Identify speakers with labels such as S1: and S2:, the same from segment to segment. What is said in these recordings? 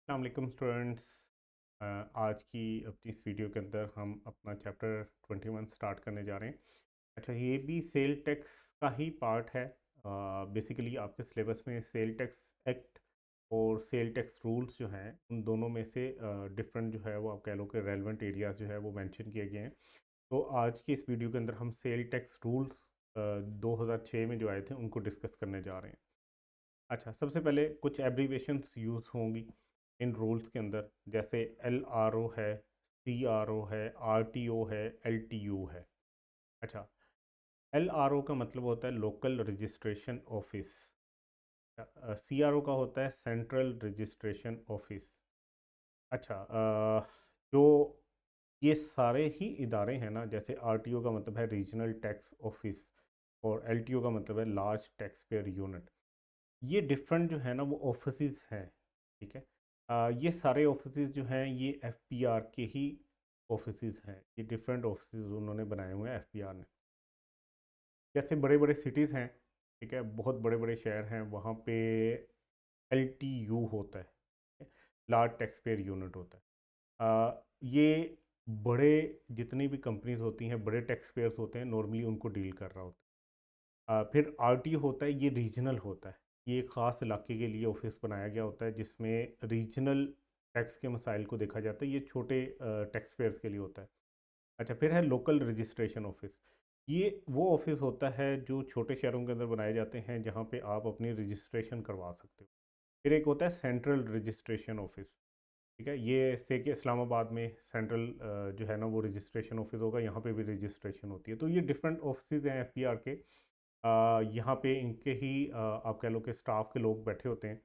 S1: अस्सलाम वालेकुम स्टूडेंट्स। आज की अपनी इस वीडियो के अंदर हम अपना चैप्टर 21 स्टार्ट करने जा रहे हैं। अच्छा, ये भी सेल टैक्स का ही पार्ट है। बेसिकली आपके सिलेबस में सेल टैक्स एक्ट और सेल टैक्स रूल्स जो हैं उन दोनों में से डिफरेंट जो है वो आप कह लो कि रेलेवेंट एरियाज जो है वो मेंशन किए गए हैं। तो आज की इस वीडियो के अंदर हम सेल टैक्स रूल्स 2006 में जो आए थे उनको डिस्कस करने जा रहे हैं। अच्छा, सबसे पहले कुछ एब्रीवेशंस यूज़ होंगी इन रूल्स के अंदर, जैसे LRO है, CRO है, RTO है, LTU है। अच्छा, LRO का मतलब होता है लोकल रजिस्ट्रेशन ऑफिस। CRO का होता है सेंट्रल रजिस्ट्रेशन ऑफिस। अच्छा, जो ये सारे ही इदारे हैं ना, जैसे RTO का मतलब है रीजनल टैक्स ऑफिस और LTO का मतलब है लार्ज टैक्स पेयर यूनिट। ये डिफरेंट जो है ना वो ऑफिसेज हैं। ठीक है। ये सारे ऑफिसेज जो हैं ये FPR के ही ऑफिसेज हैं। ये डिफरेंट ऑफिसेज उन्होंने बनाए हुए हैं FPR ने। जैसे बड़े बड़े सिटीज़ हैं, ठीक है, बहुत बड़े बड़े शहर हैं, वहाँ पे LTU होता है, लार्ज टैक्स पेयर यूनिट होता है। ये बड़े जितनी भी कंपनीज होती हैं, बड़े टैक्स पेयर्स होते हैं, नॉर्मली उनको डील कर रहा होता है। फिर RTO होता है, ये रीजनल होता है। ये एक ख़ास इलाके के लिए ऑफिस बनाया गया होता है जिसमें रीजनल टैक्स के मसाइल को देखा जाता है। ये छोटे टैक्स पेयर्स के लिए होता है। अच्छा, फिर है लोकल रजिस्ट्रेशन ऑफिस। ये वो ऑफिस होता है जो छोटे शहरों के अंदर बनाए जाते हैं जहाँ पे आप अपनी रजिस्ट्रेशन करवा सकते हो। फिर एक होता है सेंट्रल रजिस्ट्रेशन ऑफिस। ठीक है, ये से कि इस्लामाबाद में सेंट्रल जो है ना वो रजिस्ट्रेशन ऑफिस होगा, यहाँ पे भी रजिस्ट्रेशन होती है। तो ये डिफरेंट ऑफिस हैं FPR के। यहाँ पे इनके ही आप कह लो कि स्टाफ के लोग बैठे होते हैं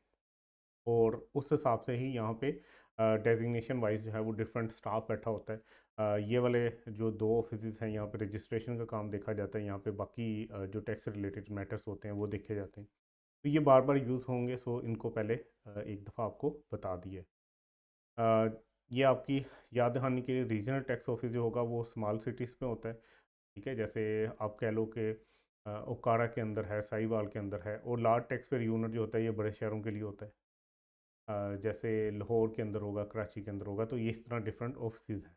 S1: और उस हिसाब से ही यहाँ पे डेजिग्नेशन वाइज जो है वो डिफरेंट स्टाफ बैठा होता है। ये वाले जो दो ऑफिसेज हैं, यहाँ पे रजिस्ट्रेशन का काम देखा जाता है, यहाँ पे बाकी जो टैक्स रिलेटेड मैटर्स होते हैं वो देखे जाते हैं। तो ये बार बार यूज़ होंगे, सो इनको पहले एक दफ़ा आपको बता दिए। अ, ये आपकी याद दहानी के लिए रीजनल टैक्स ऑफिस जो होगा वो स्मॉल सिटीज़ में होता है। ठीक है, जैसे आप कह लो कि ओकाड़ा के अंदर है, साहिवाल के अंदर है। और लार्ज टैक्स पेयर यूनिट जो होता है ये बड़े शहरों के लिए होता है। जैसे लाहौर के अंदर होगा, कराची के अंदर होगा। तो ये इस तरह डिफरेंट ऑफिस हैं।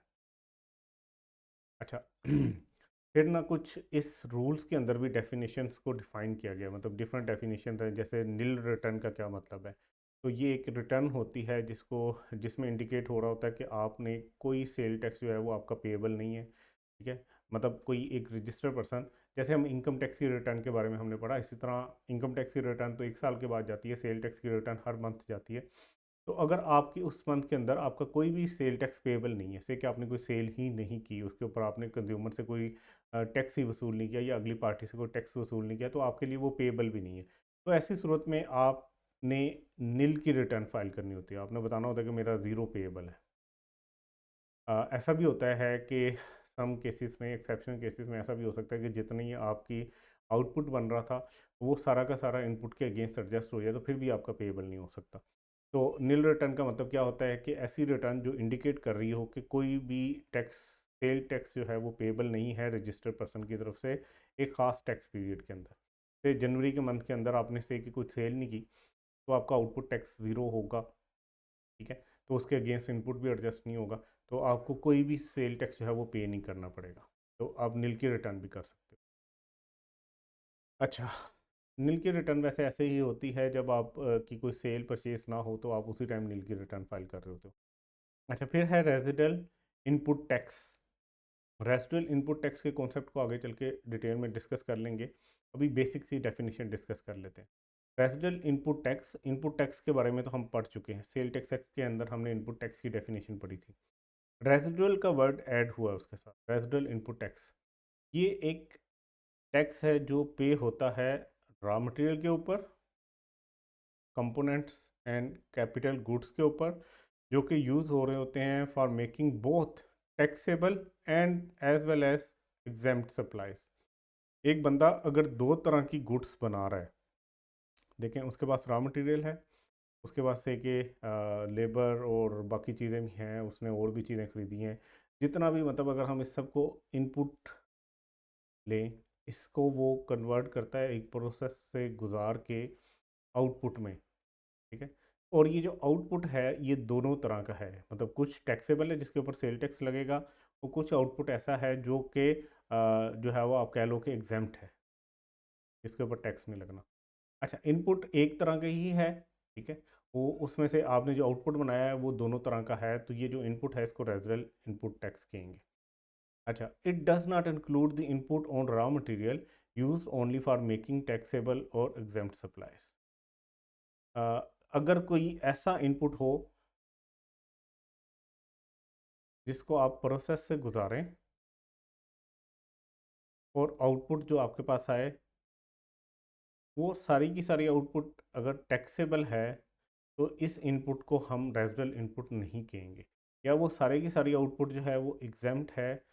S1: अच्छा, फिर ना कुछ इस रूल्स के अंदर भी डेफिनेशंस को डिफाइन किया गया, मतलब डिफरेंट डेफिनेशन है। जैसे नील रिटर्न का क्या मतलब है? तो ये एक रिटर्न होती है जिसमें इंडिकेट हो रहा होता है कि आपने कोई सेल टैक्स जो है वो आपका पेएबल नहीं है। ठीक है, मतलब कोई एक रजिस्टर्ड पर्सन, जैसे हम इनकम टैक्स की रिटर्न के बारे में हमने पढ़ा, इसी तरह इनकम टैक्स की रिटर्न तो 1 साल के बाद जाती है, सेल टैक्स की रिटर्न हर मंथ जाती है। तो अगर आपकी उस मंथ के अंदर आपका कोई भी सेल टैक्स पेएबल नहीं है, से कि आपने कोई सेल ही नहीं की, उसके ऊपर आपने कंज्यूमर से कोई टैक्स ही वसूल नहीं किया या अगली पार्टी से कोई टैक्स वसूल नहीं किया, तो आपके लिए वो पेएबल भी नहीं है। तो ऐसी सूरत में आपने नील की रिटर्न फाइल करनी होती है। आपने बताना होता है कि मेरा ज़ीरो पेएबल है। ऐसा भी होता है कि सम केसेस में, एक्सेप्शनल केसेस में ऐसा भी हो सकता है कि जितनी आपकी आउटपुट बन रहा था वो सारा का सारा इनपुट के अगेंस्ट एडजस्ट हो जाए, तो फिर भी आपका पेएबल नहीं हो सकता। तो नील रिटर्न का मतलब क्या होता है कि ऐसी रिटर्न जो इंडिकेट कर रही हो कि कोई भी टैक्स, सेल टैक्स जो है वो पेएबल नहीं है रजिस्टर्ड पर्सन की तरफ से एक ख़ास टैक्स पीरियड के अंदर। तो जनवरी के मंथ के अंदर आपने से कि कुछ सेल नहीं की, तो आपका आउटपुट टैक्स ज़ीरो होगा। ठीक है, तो उसके अगेंस्ट इनपुट भी एडजस्ट नहीं होगा, तो आपको कोई भी सेल टैक्स जो है वो पे नहीं करना पड़ेगा। तो आप नील की रिटर्न भी कर सकते हो। अच्छा, नील की रिटर्न वैसे ऐसे ही होती है जब आप की कोई सेल परचेज ना हो, तो आप उसी टाइम नील की रिटर्न फाइल कर रहे होते हो। अच्छा, फिर है residual input tax. Residual input tax के कॉन्सेप्ट को आगे चल के डिटेल में डिस्कस कर लेंगे। अभी बेसिक सी डेफिनेशन डिस्कस कर लेते हैं। रेजिडल इनपुट टैक्स के बारे में तो हम पढ़ चुके हैं, सेल टैक्स एक्ट के अंदर हमने इनपुट टैक्स की डेफिनेशन पढ़ी थी। रेजिडुअल का वर्ड ऐड हुआ है उसके साथ, रेजिडुअल इनपुट टैक्स। ये एक टैक्स है जो पे होता है रॉ मटेरियल के ऊपर, कंपोनेंट्स एंड कैपिटल गुड्स के ऊपर, जो कि यूज़ हो रहे होते हैं for making both taxable and as well as exempt supplies. एक बंदा अगर दो तरह की गुड्स बना रहा है, देखें, उसके पास रॉ मटेरियल है, उसके पास से कि लेबर और बाकी चीज़ें भी हैं, उसने और भी चीज़ें खरीदी हैं, जितना भी, मतलब अगर हम इस सब को इनपुट लें, इसको वो कन्वर्ट करता है एक प्रोसेस से गुजार के आउटपुट में। ठीक है, और ये जो आउटपुट है ये दोनों तरह का है, मतलब कुछ टैक्सेबल है जिसके ऊपर सेल टैक्स लगेगा, और कुछ आउटपुट ऐसा है जो कि जो है वो आप कह लो कि एग्जेम्प्ट है, इसके ऊपर टैक्स नहीं लगना। अच्छा, इनपुट एक तरह का ही है, ठीक है, वो उसमें से आपने जो आउटपुट बनाया है वो दोनों तरह का है, तो ये जो इनपुट है इसको रेजरल इनपुट टैक्स कहेंगे। अच्छा, it does not include the input on raw material use only for making taxable और एग्जेम्प्ट सप्लाईज। अगर कोई ऐसा इनपुट हो जिसको आप प्रोसेस से गुजारें और आउटपुट जो आपके पास आए वो सारी की सारी आउटपुट अगर टैक्सेबल है, तो इस इनपुट को हम रेजरल इनपुट नहीं कहेंगे, या वो सारे की सारी आउटपुट जो है वो एग्जाम्प्ट है,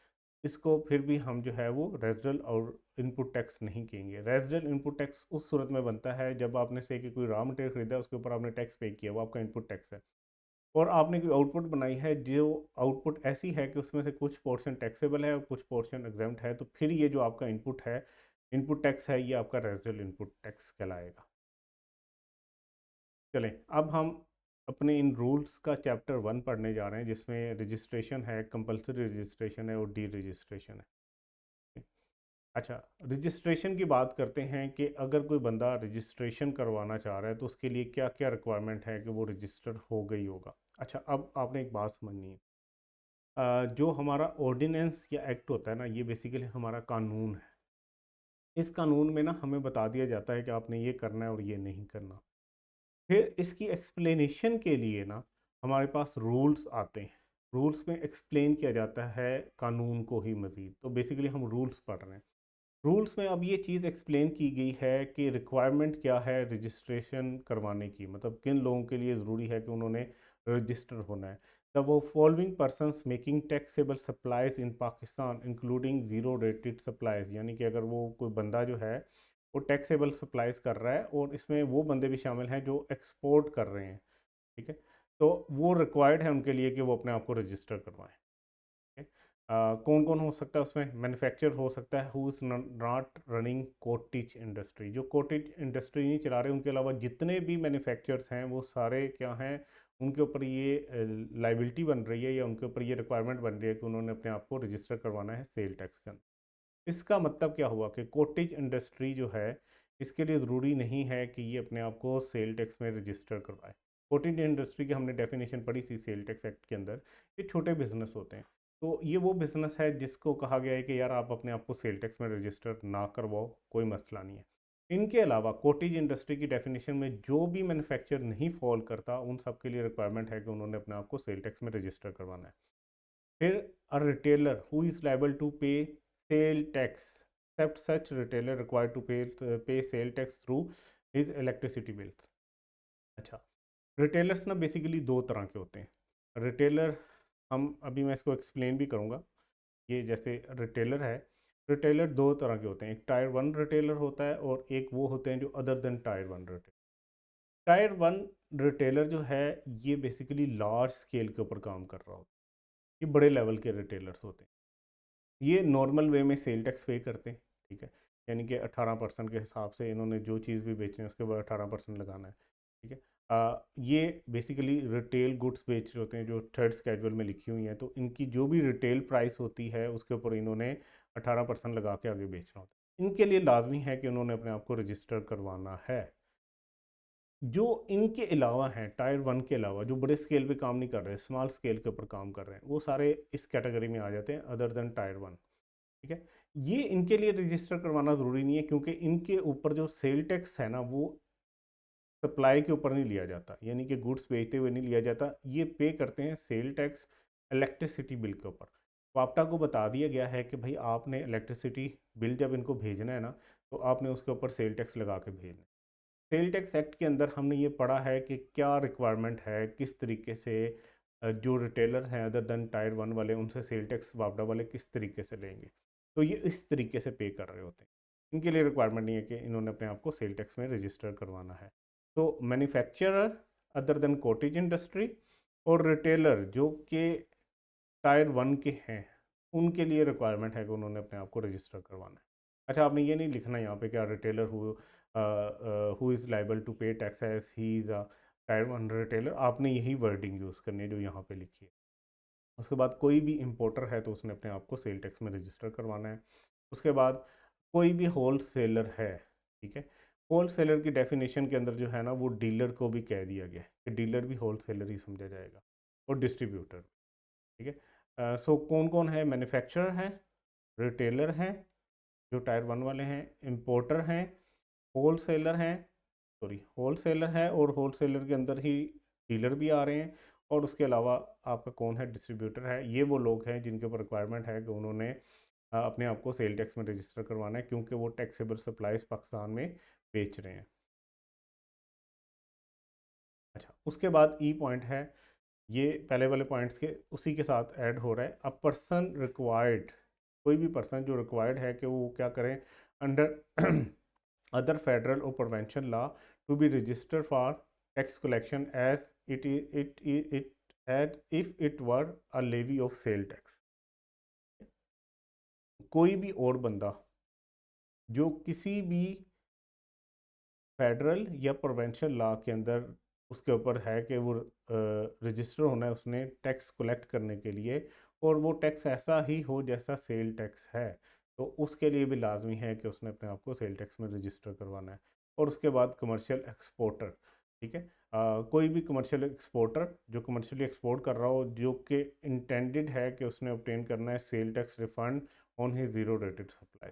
S1: इसको फिर भी हम जो है वो रेजरल और इनपुट टैक्स नहीं कहेंगे। रेजरल इनपुट टैक्स उस सूरत में बनता है जब आपने से कि कोई रॉ मटेरियल खरीदा उसके ऊपर आपने टैक्स पे किया, वो आपका इनपुट टैक्स है, और आपने कोई आउटपुट बनाई है जो आउटपुट ऐसी है कि उसमें से कुछ पोर्शन टैक्सेबल है और कुछ पोर्शन एग्जाम्प्ट है, तो फिर ये जो आपका इनपुट है, इनपुट टैक्स है, ये आपका रेजरल इनपुट टैक्स कहलाएगा। चलें, अब हम अपने इन रूल्स का चैप्टर 1 पढ़ने जा रहे हैं, जिसमें रजिस्ट्रेशन है, कंपलसरी रजिस्ट्रेशन है और डी रजिस्ट्रेशन है। अच्छा, रजिस्ट्रेशन की बात करते हैं कि अगर कोई बंदा रजिस्ट्रेशन करवाना चाह रहा है तो उसके लिए क्या क्या रिक्वायरमेंट है कि वो रजिस्टर हो गई होगा। अच्छा, अब आपने एक बात समझनी है, जो हमारा ऑर्डिनेंस या एक्ट होता है ना, ये बेसिकली हमारा कानून है। इस कानून में ना हमें बता दिया जाता है कि आपने ये करना है और ये नहीं करना। फिर इसकी एक्सप्लेनेशन के लिए ना हमारे पास रूल्स आते हैं, रूल्स में एक्सप्लेन किया जाता है कानून को ही मज़ीद, तो बेसिकली हम रूल्स पढ़ रहे हैं। रूल्स में अब ये चीज़ एक्सप्लेन की गई है कि रिक्वायरमेंट क्या है रजिस्ट्रेशन करवाने की, मतलब किन लोगों के लिए ज़रूरी है कि उन्होंने रजिस्टर होना है। द वो following persons making taxable supplies in Pakistan including zero rated supplies, यानी कि अगर वो कोई बंदा जो है वो टैक्सेबल सप्लाईज कर रहा है, और इसमें वो बंदे भी शामिल हैं जो एक्सपोर्ट कर रहे हैं, ठीक है, तो वो रिक्वायर्ड है उनके लिए कि वो अपने आप को रजिस्टर करवाएं। कौन कौन हो सकता है उसमें? मैन्युफैक्चर हो सकता है who is not running cottage industry, जो कॉटेज इंडस्ट्री नहीं चला रहे, उनके अलावा जितने भी मैन्युफैक्चर्स हैं वो सारे क्या हैं, उनके ऊपर ये लाइबिलिटी बन रही है या उनके ऊपर ये रिक्वायरमेंट बन रही है कि उन्होंने अपने आप को रजिस्टर करवाना है सेल टैक्स के अंदर। इसका मतलब क्या हुआ कि कॉटेज इंडस्ट्री जो है इसके लिए ज़रूरी नहीं है कि ये अपने आप को सेल टैक्स में रजिस्टर करवाए। कॉटेज इंडस्ट्री की हमने डेफिनेशन पढ़ी थी सेल टैक्स एक्ट के अंदर, ये छोटे बिजनेस होते हैं, तो ये वो बिज़नेस है जिसको कहा गया है कि यार आप अपने आप को सेल टैक्स में रजिस्टर ना करवाओ, कोई मसला नहीं है। इनके अलावा कॉटेज इंडस्ट्री की डेफिनेशन में जो भी मैन्युफैक्चर नहीं फॉल करता उन सब के लिए रिक्वायरमेंट है कि उन्होंने अपने आप को सेल टैक्स में रजिस्टर करवाना है। फिर a retailer who is liable to pay sale tax except such retailer required to pay sale tax through his electricity bills. अच्छा, रिटेलर्स ना बेसिकली दो तरह के होते हैं। रिटेलर, हम अभी मैं इसको एक्सप्लेन भी करूँगा, ये जैसे रिटेलर है, रिटेलर दो तरह के होते हैं, एक टायर 1 रिटेलर होता है और एक वो होते हैं जो other than tyre 1 retailer. Tyre 1 retailer जो है ये बेसिकली लार्ज स्केल के ऊपर काम कर रहा होता है, ये बड़े लेवल के रिटेलर्स होते हैं, ये नॉर्मल वे में सेल टैक्स पे करते हैं, ठीक है, यानी कि 18% के हिसाब से इन्होंने जो चीज़ भी बेचनी है उसके ऊपर 18% लगाना है, ठीक है। ये बेसिकली रिटेल गुड्स बेच रहे होते हैं जो थर्ड स्केड्यूल में लिखी हुई हैं, तो इनकी जो भी रिटेल प्राइस होती है उसके ऊपर इन्होंने 18% लगा के आगे बेचना होता है। इनके लिए लाजमी है कि उन्होंने अपने आप को रजिस्टर करवाना है। जो इनके अलावा हैं, टायर 1 के अलावा जो बड़े स्केल पे काम नहीं कर रहे, स्मॉल स्केल के ऊपर काम कर रहे हैं, वो सारे इस कैटेगरी में आ जाते हैं अदर देन टायर 1, ठीक है। ये इनके लिए रजिस्टर करवाना ज़रूरी नहीं है क्योंकि इनके ऊपर जो सेल टैक्स है ना वो सप्लाई के ऊपर नहीं लिया जाता, यानी कि गुड्स बेचते हुए नहीं लिया जाता, ये पे करते हैं सेल टैक्स इलेक्ट्रिसिटी बिल के ऊपर। वापटा को बता दिया गया है कि भाई आपने इलेक्ट्रिसिटी बिल जब इनको भेजना है ना, तो आपने उसके ऊपर सेल टैक्स लगा के भेजना है। सेल टैक्स एक्ट के अंदर हमने ये पढ़ा है कि क्या रिक्वायरमेंट है, किस तरीके से जो रिटेलर हैं अदर देन टायर 1 वाले उनसे सेल टैक्स वापडा वाले किस तरीके से लेंगे, तो ये इस तरीके से पे कर रहे होते हैं। इनके लिए रिक्वायरमेंट नहीं है कि इन्होंने अपने आप को सेल टैक्स में रजिस्टर करवाना है। तो manufacturer other than cottage industry और रिटेलर जो कि टायर 1 के हैं, उनके लिए रिक्वायरमेंट है कि उन्होंने अपने आप को रजिस्टर करवाना है। अच्छा, आपने ये नहीं लिखना यहाँ पे क्या retailer who is liable to pay tax as he is a tier 1 retailer, आपने यही वर्डिंग यूज़ करनी है जो यहाँ पे लिखी है। उसके बाद कोई भी इंपोर्टर है तो उसने अपने आप को सेल टैक्स में रजिस्टर करवाना है। उसके बाद कोई भी होल सेलर है, ठीक है, होल सेलर की डेफिनेशन के अंदर जो है ना वो डीलर को भी कह दिया गया है कि डीलर भी होल सेलर ही समझा जाएगा, और डिस्ट्रीब्यूटर, ठीक है। सो कौन कौन है? मैन्युफैक्चरर है, रिटेलर हैं जो टायर 1 वाले हैं, इंपोर्टर हैं, होल सेलर हैं, सॉरी होल सेलर है, और होल सेलर के अंदर ही डीलर भी आ रहे हैं, और उसके अलावा आपका कौन है? डिस्ट्रीब्यूटर है। ये वो लोग हैं जिनके ऊपर रिक्वायरमेंट है कि उन्होंने अपने आप को सेल टैक्स में रजिस्टर करवाना है, क्योंकि वो टैक्सेबल सप्लाईज पाकिस्तान में बेच रहे हैं। अच्छा, उसके बाद ई पॉइंट है, ये पहले वाले पॉइंट्स के उसी के साथ ऐड हो रहा है। अ पर्सन रिक्वायर्ड, कोई भी पर्सन जो रिक्वायर्ड है कि वो क्या करें? Under other federal or provincial law to be registered for tax collection as it had if it were a levy of sale tax। कोई भी और बंदा जो किसी भी फेडरल या प्रोविंशियल लॉ के अंदर उसके ऊपर है कि वो रजिस्टर होना है उसने टैक्स कलेक्ट करने के लिए, और वो टैक्स ऐसा ही हो जैसा सेल टैक्स है, तो उसके लिए भी लाजमी है कि उसने अपने आप को सेल टैक्स में रजिस्टर करवाना है। और उसके बाद कमर्शियल एक्सपोर्टर, ठीक है, कोई भी कमर्शियल एक्सपोर्टर जो कमर्शियली एक्सपोर्ट कर रहा हो, जो कि इंटेंडेड है कि उसने ऑब्टेन करना है cell tax refund on he zero rated supply.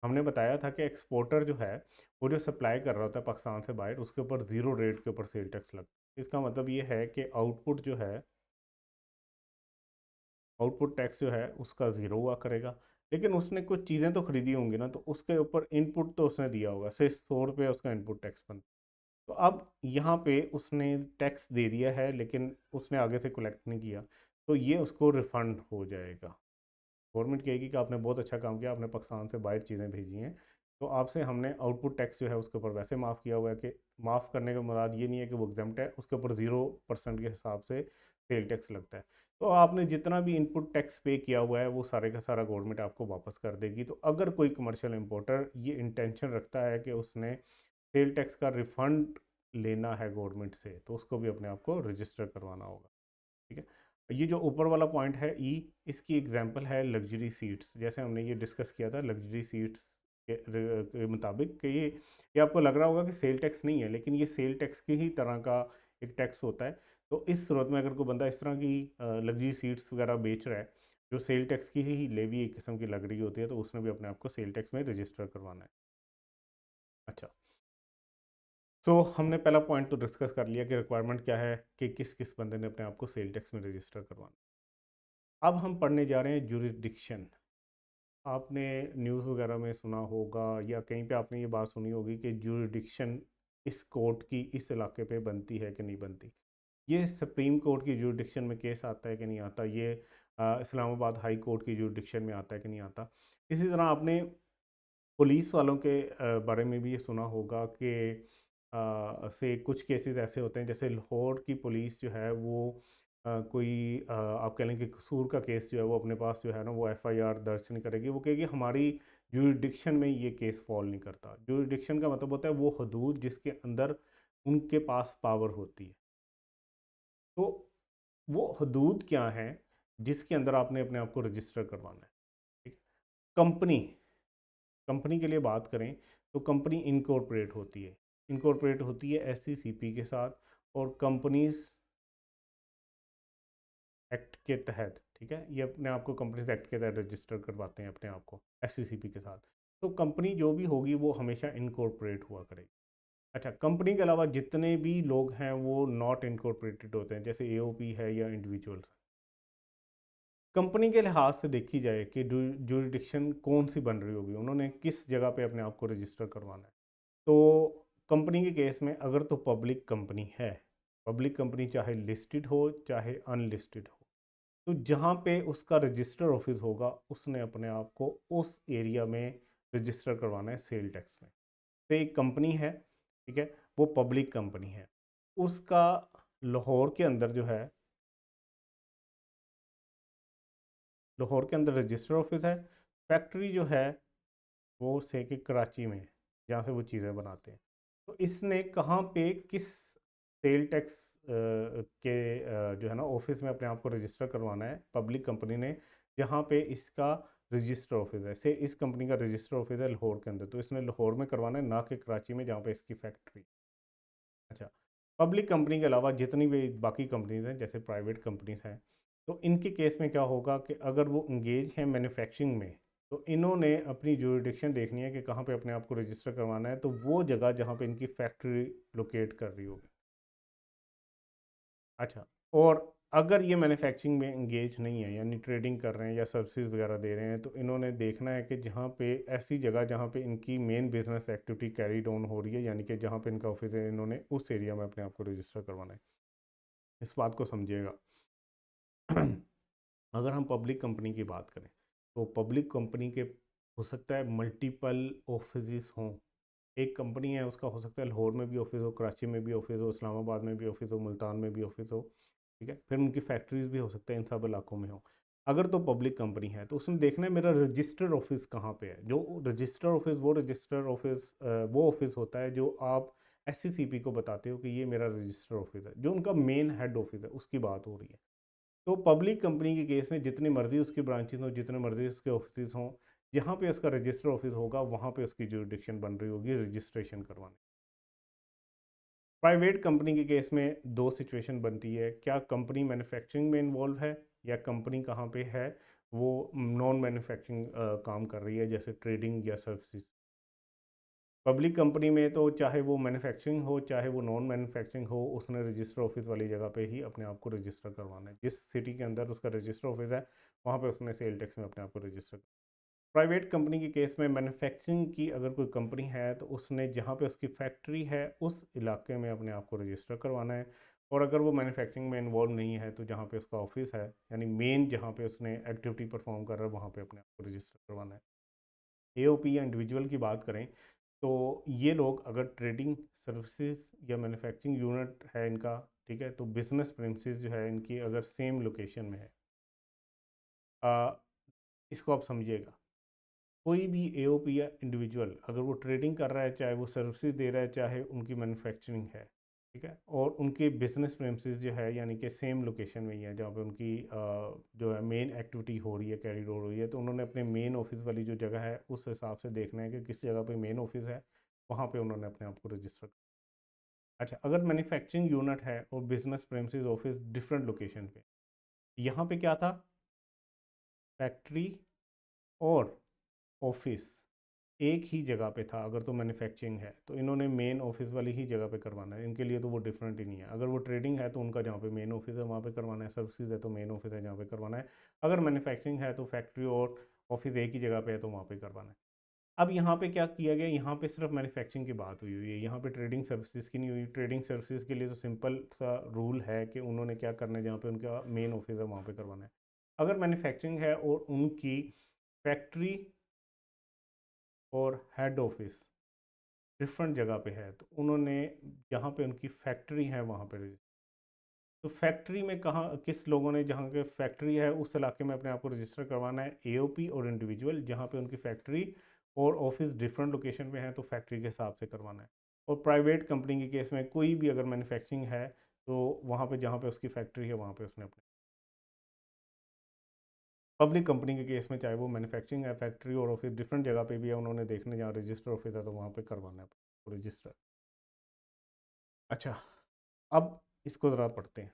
S1: हमने बताया था कि एक्सपोर्टर जो है वो जो सप्लाई कर रहा होता है पाकिस्तान से बाहर, उसके ऊपर ज़ीरो रेट के ऊपर सेल टैक्स लगता है। इसका मतलब ये है कि आउटपुट जो है, आउटपुट टैक्स जो है उसका ज़ीरो हुआ करेगा, लेकिन उसने कुछ चीज़ें तो खरीदी होंगी ना, तो उसके ऊपर इनपुट तो उसने दिया होगा, से 100 रुपये उसका इनपुट टैक्स बनता है। तो अब यहाँ पे उसने टैक्स दे दिया है लेकिन उसने आगे से कलेक्ट नहीं किया, तो ये उसको रिफ़ंड हो जाएगा। गवर्नमेंट कहेगी कि आपने बहुत अच्छा काम किया, आपने पाकिस्तान से बाहर चीज़ें भेजी हैं, तो आपसे हमने आउटपुट टैक्स जो है उसके ऊपर वैसे माफ़ किया हुआ है, कि माफ़ करने का मुराद ये नहीं है कि वो एग्जाम्प्ट है, उसके ऊपर 0% के हिसाब से सेल टैक्स लगता है। तो आपने जितना भी इनपुट टैक्स पे किया हुआ है वो सारे का सारा गवर्नमेंट आपको वापस कर देगी। तो अगर कोई कमर्शियल इंपोर्टर ये इंटेंशन रखता है कि उसने सेल टैक्स का रिफ़ंड लेना है गवर्नमेंट से, तो उसको भी अपने आप को रजिस्टर करवाना होगा, ठीक है। ये जो ऊपर वाला पॉइंट है ई, इसकी एग्जांपल है लग्जरी सीट्स, जैसे हमने ये डिस्कस किया था लग्जरी सीट्स के मुताबिक कि ये आपको लग रहा होगा कि सेल टैक्स नहीं है, लेकिन ये सेल टैक्स की ही तरह का एक टैक्स होता है। तो इस सूरत में अगर कोई बंदा इस तरह की लग्जरी सीट्स वगैरह बेच रहा है जो सेल टैक्स की ही लेवी एक किस्म की लग रही होती है, तो उसने भी अपने आप को सेल टैक्स में रजिस्टर करवाना है। अच्छा, तो हमने पहला पॉइंट तो डिस्कस कर लिया कि रिक्वायरमेंट क्या है कि किस किस बंदे ने अपने आप को सेल टैक्स में रजिस्टर करवाना। अब हम पढ़ने जा रहे हैं जुरिडिक्शन। आपने न्यूज़ वगैरह में सुना होगा या कहीं पे आपने ये बात सुनी होगी कि जुरिडिक्शन इस कोर्ट की इस इलाके पे बनती है कि नहीं बनती। ये सुप्रीम कोर्ट की जुरिडिक्शन में केस आता है कि नहीं आता, ये इस्लामाबाद हाई कोर्ट की जुरिडिक्शन में आता है कि नहीं आता। इसी तरह आपने पुलिस वालों के बारे में भी ये सुना होगा कि से कुछ केसेस ऐसे होते हैं, जैसे लाहौर की पुलिस जो है वो कोई आप कह लें कि कसूर का केस जो है वो अपने पास जो है ना वो एफआईआर दर्ज नहीं करेगी, वो कहेगी हमारी जुरिडिक्शन में ये केस फॉल नहीं करता। जुरिडिक्शन का मतलब होता है वो हदूद जिसके अंदर उनके पास पावर होती है। तो वो हदूद क्या है जिसके अंदर आपने अपने आप को रजिस्टर करवाना है, ठीक। कंपनी, कंपनी के लिए बात करें तो कंपनी इनकॉर्पोरेट होती है, इनकॉर्पोरेट होती है एससीसीपी के साथ, और कंपनीज एक्ट के तहत, ठीक है, ये अपने आप को कंपनीज एक्ट के तहत रजिस्टर करवाते हैं अपने आप को एससीसीपी के साथ। तो कंपनी जो भी होगी वो हमेशा इनकॉर्पोरेट हुआ करेगी। अच्छा, कंपनी के अलावा जितने भी लोग हैं वो नॉट इनकॉर्पोरेटेड होते हैं, जैसे एओपी है या इंडिविजुअल्स। कंपनी के लिहाज से देखी जाए कि जुरिडिक्शन कौन सी बन रही होगी, उन्होंने किस जगह पे अपने आप को रजिस्टर करवाना है। तो कंपनी के केस में अगर तो पब्लिक कंपनी है, पब्लिक कंपनी चाहे लिस्टेड हो चाहे अनलिस्टेड हो, तो जहाँ पे उसका रजिस्टर ऑफिस होगा उसने अपने आप को उस एरिया में रजिस्टर करवाना है सेल टैक्स में। तो एक कंपनी है, ठीक है, वो पब्लिक कंपनी है, उसका लाहौर के अंदर जो है, लाहौर के अंदर रजिस्टर ऑफिस है। फैक्ट्री जो है वो से कि कराची में है, जहाँ से वो चीज़ें बनाते हैं। तो इसने कहाँ पे किस सेल टैक्स के जो है ना ऑफिस में अपने आप को रजिस्टर करवाना है पब्लिक कंपनी ने, जहाँ पे इसका रजिस्टर ऑफिस है। से इस कंपनी का रजिस्टर ऑफिस है लाहौर के अंदर, तो इसने लाहौर में करवाना है, ना कि कराची में जहाँ पे इसकी फैक्ट्री। अच्छा, पब्लिक कंपनी के अलावा जितनी भी बाकी कंपनीज हैं जैसे प्राइवेट कंपनीज हैं, तो इनके केस में क्या होगा कि अगर वो इंगेज हैं मैन्युफैक्चरिंग में, तो इन्होंने अपनी जुरिडिक्शन देखनी है कि कहाँ पे अपने आप को रजिस्टर करवाना है, तो वो जगह जहाँ पे इनकी फैक्ट्री लोकेट कर रही होगी। अच्छा, और अगर ये मैन्युफैक्चरिंग में इंगेज नहीं है यानी ट्रेडिंग कर रहे हैं या सर्विसेज वगैरह दे रहे हैं, तो इन्होंने देखना है कि जहाँ पे ऐसी जगह जहाँ पे इनकी main business activity carried on हो रही है, यानी कि जहाँ पे इनका ऑफिस है, इन्होंने उस एरिया में अपने आप को रजिस्टर करवाना है। इस बात को समझिएगा। अगर हम पब्लिक कंपनी की बात करें, तो पब्लिक कंपनी के हो सकता है मल्टीपल ऑफिस हों। एक कंपनी है उसका हो सकता है लाहौर में भी ऑफिस हो, कराची में भी ऑफिस हो, इस्लामाबाद में भी ऑफिस हो, मुल्तान में भी ऑफिस हो। ठीक है, फिर उनकी फैक्ट्रीज भी हो सकता है इन सब इलाकों में हो। अगर तो पब्लिक कंपनी है तो उसने देखना है मेरा रजिस्टर्ड ऑफिस कहाँ पे है। जो रजिस्टर्ड ऑफिस, वो रजिस्टर्ड ऑफिस वो ऑफिस होता है जो आप SCCP को बताते हो कि ये मेरा रजिस्टर्ड ऑफिस है, जो उनका मेन हेड ऑफिस है, उसकी बात हो रही है। तो पब्लिक कंपनी के केस में जितनी मर्जी उसकी ब्रांचेस हों, जितने मर्जी उसके ऑफिस हों, जहाँ पे उसका रजिस्टर ऑफिस होगा वहाँ पे उसकी जुरिडिक्शन बन रही होगी रजिस्ट्रेशन करवाने। प्राइवेट कंपनी के केस में दो सिचुएशन बनती है, क्या कंपनी मैन्युफैक्चरिंग में इन्वॉल्व है या कंपनी कहाँ पे है वो नॉन मैन्युफैक्चरिंग काम कर रही है, जैसे ट्रेडिंग या सर्विसेज। पब्लिक कंपनी में तो चाहे वो मैन्युफैक्चरिंग हो चाहे वो नॉन मैन्युफैक्चरिंग हो, उसने रजिस्टर ऑफिस वाली जगह पे ही अपने आप को रजिस्टर करवाना है। जिस सिटी के अंदर उसका रजिस्टर ऑफिस है वहाँ पे उसने सेल टैक्स में अपने आप को रजिस्टर। प्राइवेट कंपनी के केस में मैन्युफैक्चरिंग की अगर कोई कंपनी है तो उसने जहाँ पे उसकी फैक्ट्री है उस इलाके में अपने आप को रजिस्टर करवाना है। और अगर वो मैन्युफैक्चरिंग में इन्वॉल्व नहीं है तो जहाँ पे उसका ऑफिस है यानी मेन जहाँ पे उसने एक्टिविटी परफॉर्म कर रहा है वहाँ पे अपने आप को रजिस्टर करवाना है। AOP या इंडिविजुअल की बात करें तो ये लोग अगर ट्रेडिंग सर्विसेज या मैन्युफैक्चरिंग यूनिट है इनका, ठीक है, तो बिजनेस प्रेमिसेस जो है इनकी अगर सेम लोकेशन में है, आ, इसको आप समझिएगा। कोई भी AOP या इंडिविजुअल अगर वो ट्रेडिंग कर रहा है, चाहे वो सर्विसेज दे रहा है, चाहे उनकी मैन्युफैक्चरिंग है, ठीक है, और उनके बिजनेस प्रेमिसेस जो है यानी कि सेम लोकेशन में ही है जहाँ पे उनकी जो है मेन एक्टिविटी हो रही है, कैरी हो रही है, तो उन्होंने अपने मेन ऑफिस वाली जो जगह है उस हिसाब से देखना है कि किस जगह पे मेन ऑफिस है, वहाँ पे उन्होंने अपने आप को रजिस्टर। अच्छा, अगर मैन्युफैक्चरिंग यूनिट है और business premises office different location पे, यहाँ पे क्या था, फैक्ट्री और ऑफिस एक ही जगह पे था। अगर तो मैन्युफैक्चरिंग है तो इन्होंने मेन ऑफिस वाली ही जगह पे करवाना है, इनके लिए तो वो डिफरेंट ही नहीं है। अगर वो ट्रेडिंग है तो उनका जहाँ पे मेन ऑफिस है वहाँ पे करवाना है, सर्विसेज है तो मेन ऑफिस है जहाँ पे करवाना है, अगर मैन्युफैक्चरिंग है तो फैक्ट्री और ऑफिस एक ही जगह पे है तो वहाँ पे करवाना है। अब यहाँ पे क्या किया गया, यहाँ पे सिर्फ मैन्युफैक्चरिंग की बात हुई हुई है, यहाँ पे ट्रेडिंग सर्विसेज की नहीं हुई। ट्रेडिंग सर्विसेज के लिए तो सिंपल सा रूल है कि उन्होंने क्या करना है, जहाँ पे उनका मेन ऑफिस है वहाँ पे करवाना है। अगर मैन्युफैक्चरिंग है और उनकी फैक्ट्री और हेड ऑफिस डिफरेंट जगह पे है, तो उन्होंने जहाँ पे उनकी फैक्ट्री है वहाँ पे तो फैक्ट्री में कहाँ किस लोगों ने जहाँ के फैक्ट्री है उस इलाके में अपने आप को रजिस्टर करवाना है। AOP और इंडिविजुअल जहाँ पे उनकी फैक्ट्री और ऑफिस डिफरेंट लोकेशन पे हैं तो फैक्ट्री के हिसाब से करवाना है। और प्राइवेट कंपनी के केस में कोई भी अगर मैन्युफैक्चरिंग है तो वहाँ पे जहाँ पे उसकी फैक्ट्री है वहाँ पे उसने अपने। पब्लिक कंपनी के केस में चाहे वो मैन्युफैक्चरिंग है, फैक्ट्री और ऑफिस डिफरेंट जगह पे भी है, उन्होंने देखने जहाँ रजिस्टर ऑफिस है तो वहाँ पे करवाना है रजिस्टर। अच्छा, अब इसको ज़रा पढ़ते हैं।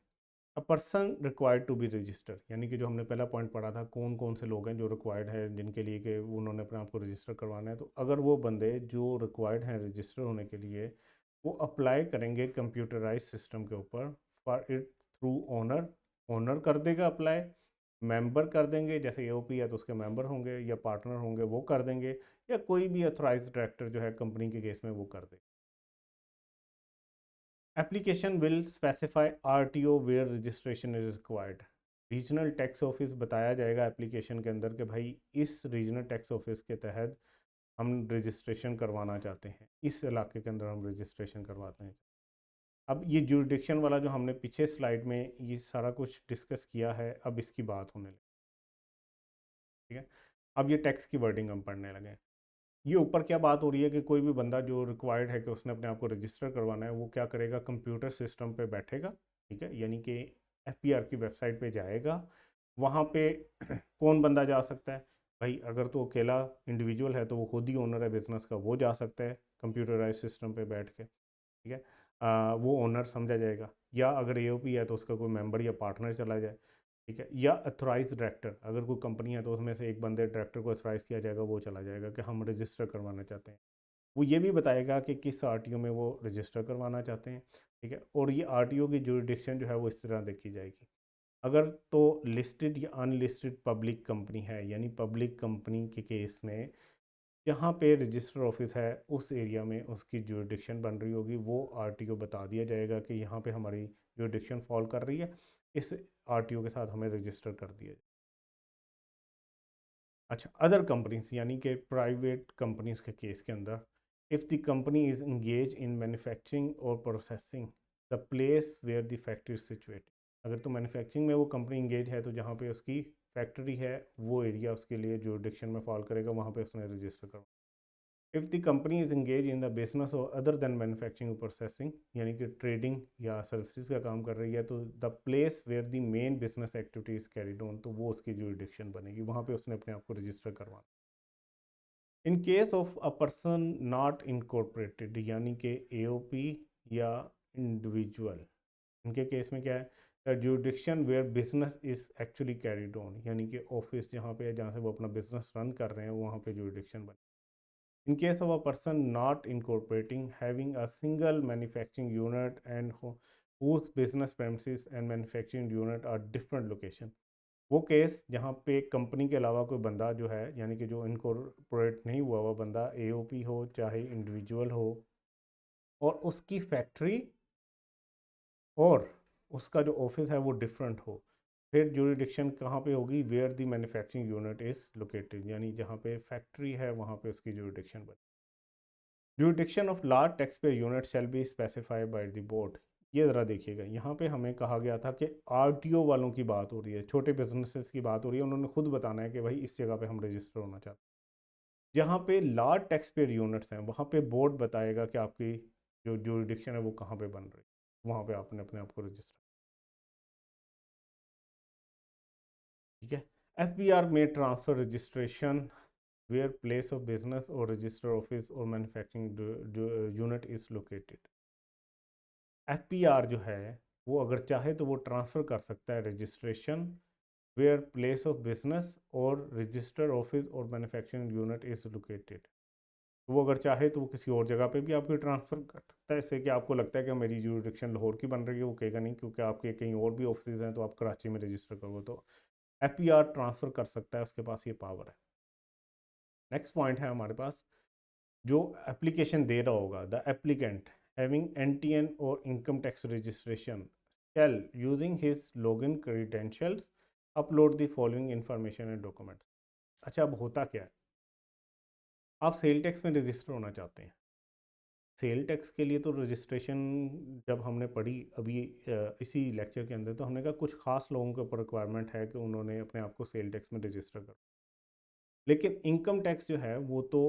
S1: A person required to be register, यानी कि जो हमने पहला पॉइंट पढ़ा था कौन कौन से लोग हैं जो रिक्वायर्ड है जिनके लिए कि उन्होंने अपने आप को रजिस्टर करवाना है। तो अगर वो बंदे जो रिक्वायर्ड हैं रजिस्टर होने के लिए, वो अप्लाई करेंगे कंप्यूटराइज सिस्टम के ऊपर for it through owner, owner कर देगा अप्लाई, मेंबर कर देंगे जैसे AOP है तो उसके मेंबर होंगे या पार्टनर होंगे वो कर देंगे, या कोई भी अथोराइज डायरेक्टर जो है कंपनी के केस में वो कर देगा। Application will specify RTO where registration is required. Regional tax office बताया जाएगा एप्लीकेशन के अंदर कि भाई इस रीजनल टैक्स ऑफिस के तहत हम रजिस्ट्रेशन करवाना चाहते हैं, इस इलाके के अंदर हम रजिस्ट्रेशन करवाते हैं। अब ये जुरिडिक्शन वाला जो हमने पीछे स्लाइड में ये सारा कुछ डिस्कस किया है, अब इसकी बात होने लगी। ठीक है, अब ये टैक्स की वर्डिंग हम पढ़ने लगे। ये ऊपर क्या बात हो रही है कि कोई भी बंदा जो रिक्वायर्ड है कि उसने अपने आप को रजिस्टर करवाना है, वो क्या करेगा, कंप्यूटर सिस्टम पे बैठेगा, ठीक है, यानी कि एफपीआर की वेबसाइट पे जाएगा। वहाँ पे कौन बंदा जा सकता है भाई? अगर तो अकेला इंडिविजुअल है तो वो खुद ही ओनर है बिजनेस का, वो जा सकता है कंप्यूटराइज सिस्टम पे बैठ के, ठीक है। वो ओनर समझा जाएगा। या अगर एओपी है तो उसका कोई मेंबर या पार्टनर चला जाए, ठीक है। या अथोराइज डायरेक्टर, अगर कोई कंपनी है तो उसमें से एक बंदे डायरेक्टर को अथोराइज किया जाएगा, वो चला जाएगा कि हम रजिस्टर करवाना चाहते हैं। वो ये भी बताएगा कि किस आरटीओ में वो रजिस्टर करवाना चाहते हैं, ठीक है। और ये आरटीओ की जुरिडिक्शन जो है वो इस तरह देखी जाएगी। अगर तो लिस्टेड या अनलिस्टेड पब्लिक कंपनी है, यानी पब्लिक कंपनी के केस में जहाँ पे रजिस्टर ऑफिस है उस एरिया में उसकी जुरिडिक्शन बन रही होगी, वो आरटीओ बता दिया जाएगा कि यहाँ पे हमारी जुरिडिक्शन फॉल कर रही है, इस आरटीओ के साथ हमें रजिस्टर कर दिया जाए। अच्छा, अदर कंपनीज यानी कि प्राइवेट कंपनीज के केस के अंदर, if the company is engage in manufacturing और processing the place where the factory is situated. अगर तो मैन्युफैक्चरिंग में वो कंपनी इंगेज है तो जहाँ पे उसकी फैक्ट्री है वो एरिया उसके लिए जुरिडिक्शन में फॉल करेगा, वहाँ पे उसने रजिस्टर करवा। If the company is engage in the business और अदर देन मैन्युफैक्चरिंग प्रोसेसिंग, यानी कि ट्रेडिंग या सर्विसेज का काम कर रही है, तो the place where the main business activities carried on, तो वो उसकी जुरिडिक्शन बनेगी, वहाँ पे उसने अपने आप को रजिस्टर करवाना। इन case of a person not incorporated, यानी कि एओपी या इंडिविजुअल, इनके केस में क्या है, the jurisdiction where business is actually carried on, यानी कि ऑफिस जहाँ पे है, जहाँ से वो अपना बिजनेस रन कर रहे हैं, वहाँ पे जुरिडिक्शन बने। In case of a person not incorporating, having a single manufacturing unit and whose business premises and manufacturing unit are different location, वो केस जहाँ पे कंपनी के अलावा कोई बंदा जो है, यानी कि जो इनकॉर्पोरेट नहीं हुआ हुआ बंदा, एओपी हो चाहे इंडिविजुअल हो, और उसकी फैक्ट्री और उसका जो ऑफिस है वो डिफरेंट हो, फिर जुरिडिक्शन कहाँ पे होगी, where the manufacturing unit is located, यानी जहाँ पे फैक्ट्री है वहाँ पे उसकी जुरिडिक्शन बने। Jurisdiction of large tax payer unit shall be specified by the board. ये ज़रा देखिएगा, यहाँ पे हमें कहा गया था कि आरटीओ वालों की बात हो रही है, छोटे बिजनेसेस की बात हो रही है, उन्होंने खुद बताना है कि भाई इस जगह पे हम रजिस्टर होना चाहते हैं। जहाँ पे लार्ज टैक्स पेयर यूनिट्स हैं वहाँ पे बोर्ड बताएगा कि आपकी जो जुरिडिक्शन है वो कहाँ पे बन रही है, वहाँ पे आपने अपने आप को रजिस्टर, ठीक है। एफबीआर में transfer registration where place of business और रजिस्टर ऑफिस और manufacturing unit is located. FPR जो है वो अगर चाहे तो वो ट्रांसफ़र कर सकता है registration where place of business और रजिस्टर ऑफिस और मैन्युफैक्चरिंग यूनिट इज़ लोकेटेड। वो अगर चाहे तो वो किसी और जगह पे भी आपकी ट्रांसफ़र कर सकता है। इससे कि आपको लगता है कि मेरी जुरिडिक्शन लाहौर की बन रही है, वो कहेगा नहीं, क्योंकि आपके कहीं और भी ऑफिस हैं तो आप कराची में रजिस्टर करोगे तो एफपीआर ट्रांसफ़र कर सकता है, उसके पास ये पावर है। नेक्स्ट पॉइंट है हमारे पास, जो एप्लीकेशन दे रहा होगा, द एप्लीकेंट हैविंग एनटीएन और income tax registration shall using his login credentials upload the following information and documents। अच्छा, अब होता क्या है, आप सेल टैक्स में रजिस्टर होना चाहते हैं। सेल टैक्स के लिए तो रजिस्ट्रेशन जब हमने पढ़ी अभी इसी लेक्चर के अंदर, तो हमने कहा कुछ खास लोगों के ऊपर रिक्वायरमेंट है कि उन्होंने अपने आप को सेल टैक्स में रजिस्टर कर। लेकिन इनकम टैक्स जो है वो तो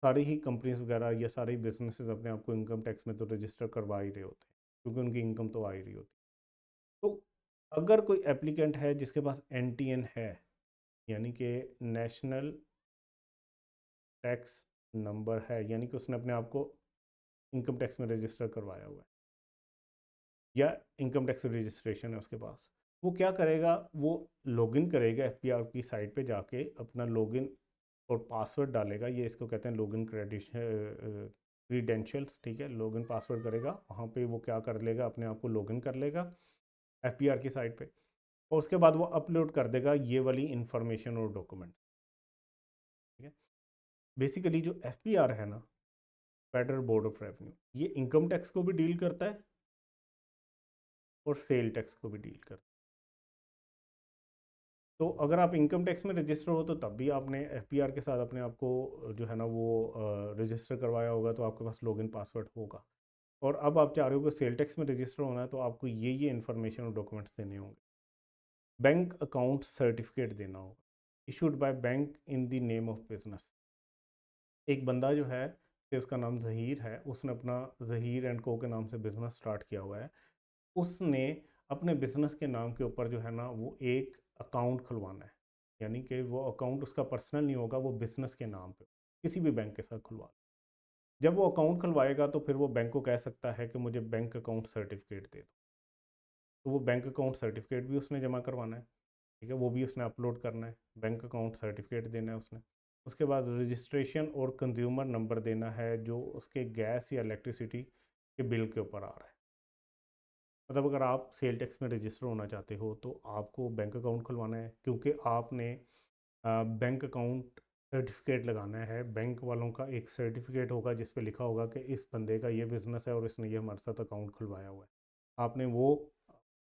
S1: सारी ही कंपनीज वगैरह या सारे बिजनेसेस अपने आप को इनकम टैक्स में तो रजिस्टर करवा ही रहे होते हैं, क्योंकि उनकी इनकम तो आ ही रही होती है। तो अगर कोई एप्लीकेंट है जिसके पास एनटीएन है, यानी कि नेशनल टैक्स नंबर है, यानी कि उसने अपने आप को इनकम टैक्स में रजिस्टर करवाया हुआ है या इनकम टैक्स रजिस्ट्रेशन है उसके पास, वो क्या करेगा, वो लॉगिन करेगा एफपीआर की साइट पे जाके, अपना लॉगिन और पासवर्ड डालेगा, ये इसको कहते हैं लॉगिन क्रेडेंशियल्स, ठीक है। लॉगिन पासवर्ड करेगा, वहाँ पे वो क्या कर लेगा, अपने आप को लॉगिन कर लेगा एफपीआर की साइट पे, और उसके बाद वो अपलोड कर देगा ये वाली इंफॉर्मेशन और डॉक्यूमेंट, ठीक है। बेसिकली जो एफपीआर है ना, फेडरल बोर्ड ऑफ रेवेन्यू, ये इनकम टैक्स को भी डील करता है और सेल टैक्स को भी डील करता है। तो अगर आप इनकम टैक्स में रजिस्टर हो तो तब भी आपने एफपीआर के साथ अपने आप को जो है ना वो रजिस्टर करवाया होगा, तो आपके पास लॉगिन पासवर्ड होगा। और अब आप चाह रहे हो कि सेल टैक्स में रजिस्टर होना है, तो आपको ये इन्फॉर्मेशन और डॉक्यूमेंट्स देने होंगे। बैंक अकाउंट सर्टिफिकेट देना होगा, issued by bank in the name of business. एक बंदा जो है, कि उसका नाम ज़हीर है, उसने अपना ज़हीर एंड को के नाम से बिज़नेस स्टार्ट किया हुआ है। उसने अपने बिज़नेस के नाम के ऊपर जो है ना वो एक अकाउंट खुलवाना है। यानी कि वो अकाउंट उसका पर्सनल नहीं होगा, वो बिज़नेस के नाम पे किसी भी बैंक के साथ खुलवा। जब वो अकाउंट खुलवाएगा तो फिर वो बैंक को कह सकता है कि मुझे बैंक अकाउंट सर्टिफिकेट दे दो। तो वो बैंक अकाउंट सर्टिफिकेट भी उसने जमा करवाना है, ठीक है, वो भी उसने अपलोड करना है, बैंक अकाउंट सर्टिफिकेट देना है उसने। उसके बाद रजिस्ट्रेशन और कंज्यूमर नंबर देना है जो उसके गैस या इलेक्ट्रिसिटी के बिल के ऊपर आ रहा है। मतलब अगर आप सेल टैक्स में रजिस्टर होना चाहते हो तो आपको बैंक अकाउंट खुलवाना है, क्योंकि आपने बैंक अकाउंट सर्टिफिकेट लगाना है। बैंक वालों का एक सर्टिफिकेट होगा जिस पे लिखा होगा कि इस बंदे का ये बिज़नेस है और इसने ये हमारे साथ अकाउंट खुलवाया हुआ है। आपने वो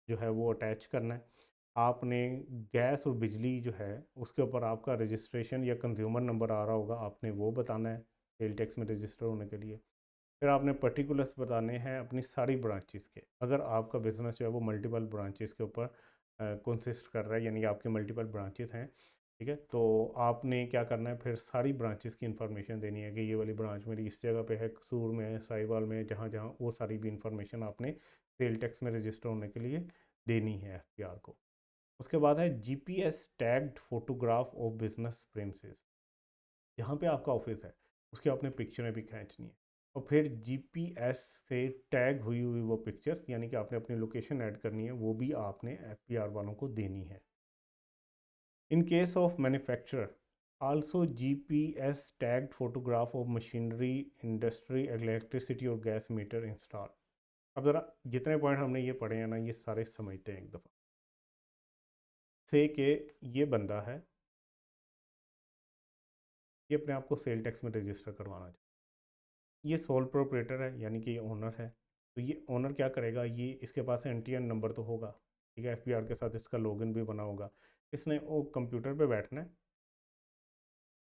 S1: जो है वो अटैच करना है। आपने गैस और बिजली जो है उसके ऊपर आपका रजिस्ट्रेशन या कंज्यूमर नंबर आ रहा होगा, आपने वो बताना है सेल टैक्स में रजिस्टर होने के लिए। फिर आपने पर्टिकुलर्स बताने हैं अपनी सारी ब्रांचेस के। अगर आपका बिज़नेस जो है वो मल्टीपल ब्रांचेस के ऊपर कंसिस्ट कर रहा है, यानी आपके मल्टीपल ब्रांचेस हैं, ठीक है, तो आपने क्या करना है, फिर सारी ब्रांचेस की इंफॉर्मेशन देनी है कि ये वाली ब्रांच मेरी इस जगह पे है, कसूर में, साहिवाल में, जहाँ जहाँ, वो सारी भी इंफॉर्मेशन आपने सेल टैक्स में रजिस्टर होने के लिए देनी है एफपीआर को। उसके बाद है GPS tagged photograph of business premises. जहाँ पे आपका ऑफिस है उसकी आपने पिक्चरें भी खींचनी है, और फिर जीपीएस से टैग हुई हुई वो पिक्चर्स, यानी कि आपने अपनी लोकेशन ऐड करनी है, वो भी आपने एफपीआर वालों को देनी है। In case of manufacturer also GPS tagged photograph of machinery, industry, electricity और गैस मीटर इंस्टॉल। अब ज़रा जितने पॉइंट हमने ये पढ़े हैं ना, ये सारे समझते हैं एक दफ़ा से कि ये बंदा है, ये अपने आप को सेल टैक्स में रजिस्टर करवाना चाहिए। ये सोल प्रोप्रेटर है, यानी कि ये ओनर है। तो ये ओनर क्या करेगा, ये इसके पास एनटीएन नंबर तो होगा, ठीक है, एफपीआर के साथ इसका लॉगिन भी बना होगा। इसने वो कंप्यूटर पे बैठना है,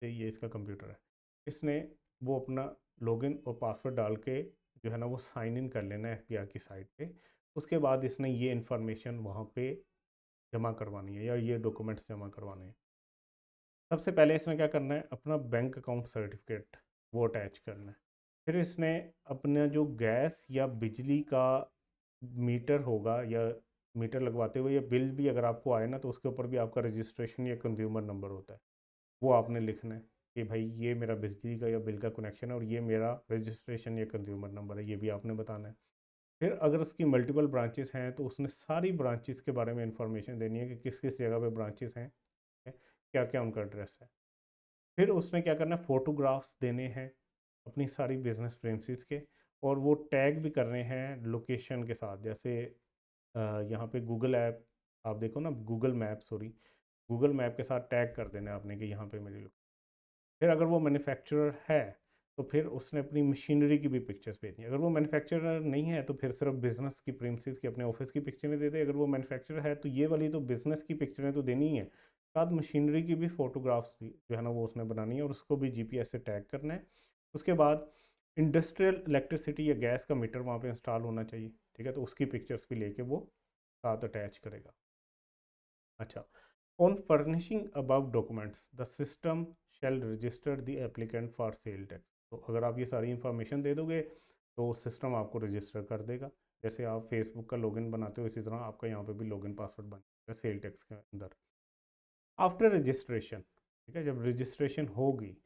S1: तो ये इसका कंप्यूटर है। इसने वो अपना लॉगिन और पासवर्ड डाल के जो है ना वो साइन इन कर लेना है एफपीआर की साइट पे। उसके बाद इसने ये इन्फॉर्मेशन वहाँ पे जमा करवानी है, या ये डॉक्यूमेंट्स जमा करवाने हैं। सबसे पहले इसने क्या करना है, अपना बैंक अकाउंट सर्टिफिकेट वो अटैच करना है। फिर इसने अपना जो गैस या बिजली का मीटर होगा, या मीटर लगवाते हुए या बिल भी अगर आपको आए ना, तो उसके ऊपर भी आपका रजिस्ट्रेशन या कंज्यूमर नंबर होता है, वो आपने लिखना है कि भाई ये मेरा बिजली का या बिल का कनेक्शन है और ये मेरा रजिस्ट्रेशन या कंज्यूमर नंबर है, ये भी आपने बताना है। फिर अगर उसकी मल्टीपल ब्रांचेस हैं तो उसने सारी ब्रांचेस के बारे में इंफॉर्मेशन देनी है कि किस किस जगह पे ब्रांचेस हैं, क्या क्या उनका एड्रेस है। फिर उसने क्या करना है, फ़ोटोग्राफ्स देने हैं अपनी सारी बिजनेस प्रेमिसेस के, और वो टैग भी करने हैं लोकेशन के साथ। जैसे यहाँ पे गूगल ऐप, आप देखो ना, Google map, sorry, Google map के साथ टैग कर देना है आपने कि यहाँ पे मेरी लोकेशन। फिर अगर वो मैन्युफैक्चरर है तो फिर उसने अपनी मशीनरी की भी पिक्चर्स भेजनी है। अगर वो मैन्युफैक्चरर नहीं है तो फिर सिर्फ बिजनेस की प्रीमिसेस की, अपने ऑफिस की पिक्चरें दे दे। अगर वो मैन्युफैक्चरर है तो ये वाली तो बिजनेस की पिक्चरें तो देनी ही है, साथ मशीनरी की भी फ़ोटोग्राफ्स जो है ना वो उसने बनानी है, और उसको भी जीपीएस से टैग करना है। उसके बाद इंडस्ट्रियल इलेक्ट्रिसिटी या गैस का मीटर वहाँ पे इंस्टॉल होना चाहिए, ठीक है, तो उसकी पिक्चर्स भी लेके वो साथ अटैच करेगा। अच्छा, on furnishing above documents the system shall register the applicant for sale tax। तो अगर आप ये सारी इंफॉर्मेशन दे दोगे तो सिस्टम आपको रजिस्टर कर देगा। जैसे आप फेसबुक का लॉगिन बनाते हो, इसी तरह आपका यहाँ पे भी लॉगिन पासवर्ड बन जाएगा सेल टैक्स के अंदर। आफ्टर रजिस्ट्रेशन, ठीक है, जब रजिस्ट्रेशन होगी,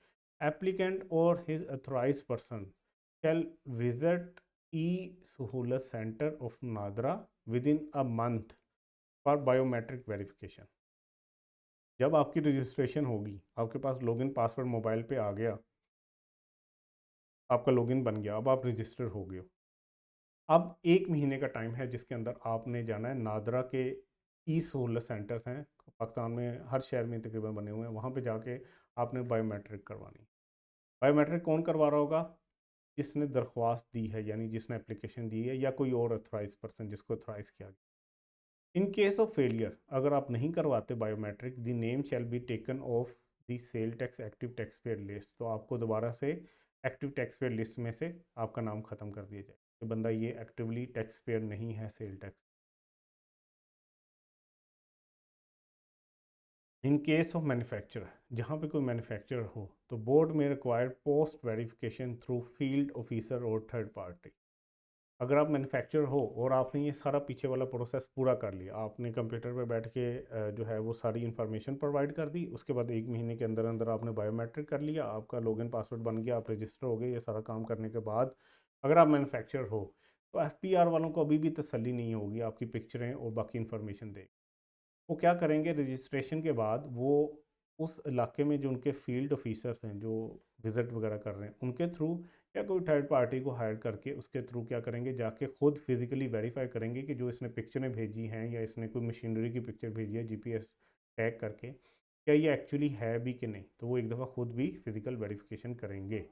S1: एप्लीकेंट और his authorize person shall visit e Sahulat centre of NADRA within a month for biometric verification. जब आपकी रजिस्ट्रेशन होगी, आपके पास लॉगिन पासवर्ड मोबाइल पे आ गया, आपका लॉगिन बन गया, अब आप रजिस्टर हो गए हो। अब 1 महीने का टाइम है जिसके अंदर आपने जाना है नादरा के ई सहूलत सेंटर्स हैं, पाकिस्तान में हर शहर में तकरीबन बने हुए हैं, वहाँ पे जाके आपने बायोमेट्रिक करवानी। बायोमेट्रिक कौन करवा रहा होगा, जिसने दरख्वास्त दी है, यानी जिसने एप्लीकेशन दी है, या कोई और अथोराइज पर्सन जिसको अथोराइज किया गया। इन केस ऑफ फेलियर, अगर आप नहीं करवाते biometric, the name shall be taken of the sale tax active tax payer list. तो आपको दोबारा से एक्टिव टैक्स पेयर लिस्ट में से आपका नाम ख़त्म कर दिया जाए कि बंदा ये एक्टिवली टैक्स पेयर नहीं है sale tax. In case of manufacturer, जहाँ पे कोई मैन्युफैक्चरर हो तो बोर्ड में require post verification through field officer और थर्ड पार्टी। अगर आप मैन्युफैक्चरर हो और आपने ये सारा पीछे वाला प्रोसेस पूरा कर लिया, आपने कंप्यूटर पे बैठ के जो है वो सारी इन्फॉर्मेशन प्रोवाइड कर दी, उसके बाद 1 महीने के अंदर अंदर आपने बायोमेट्रिक कर लिया, आपका लॉगिन पासवर्ड बन गया, आप रजिस्टर हो गए, ये सारा काम करने के बाद अगर आप मैन्युफैक्चरर हो तो एफपीआर वालों को अभी भी तसल्ली नहीं होगी आपकी पिक्चरें और बाकी इन्फॉर्मेशन दे। वो क्या करेंगे रजिस्ट्रेशन के बाद, वो उस इलाके में जो उनके फील्ड ऑफिसर्स हैं जो विज़िट वगैरह कर रहे हैं उनके थ्रू या कोई थर्ड पार्टी को हायर करके उसके थ्रू क्या करेंगे, जाके खुद फिजिकली वेरीफाई करेंगे कि जो इसने पिक्चरें भेजी हैं या इसने कोई मशीनरी की पिक्चर भेजी है जीपीएस टैग करके, क्या ये एक्चुअली है भी कि नहीं, तो वो एक दफ़ा खुद भी फिजिकल वेरिफिकेशन करेंगे।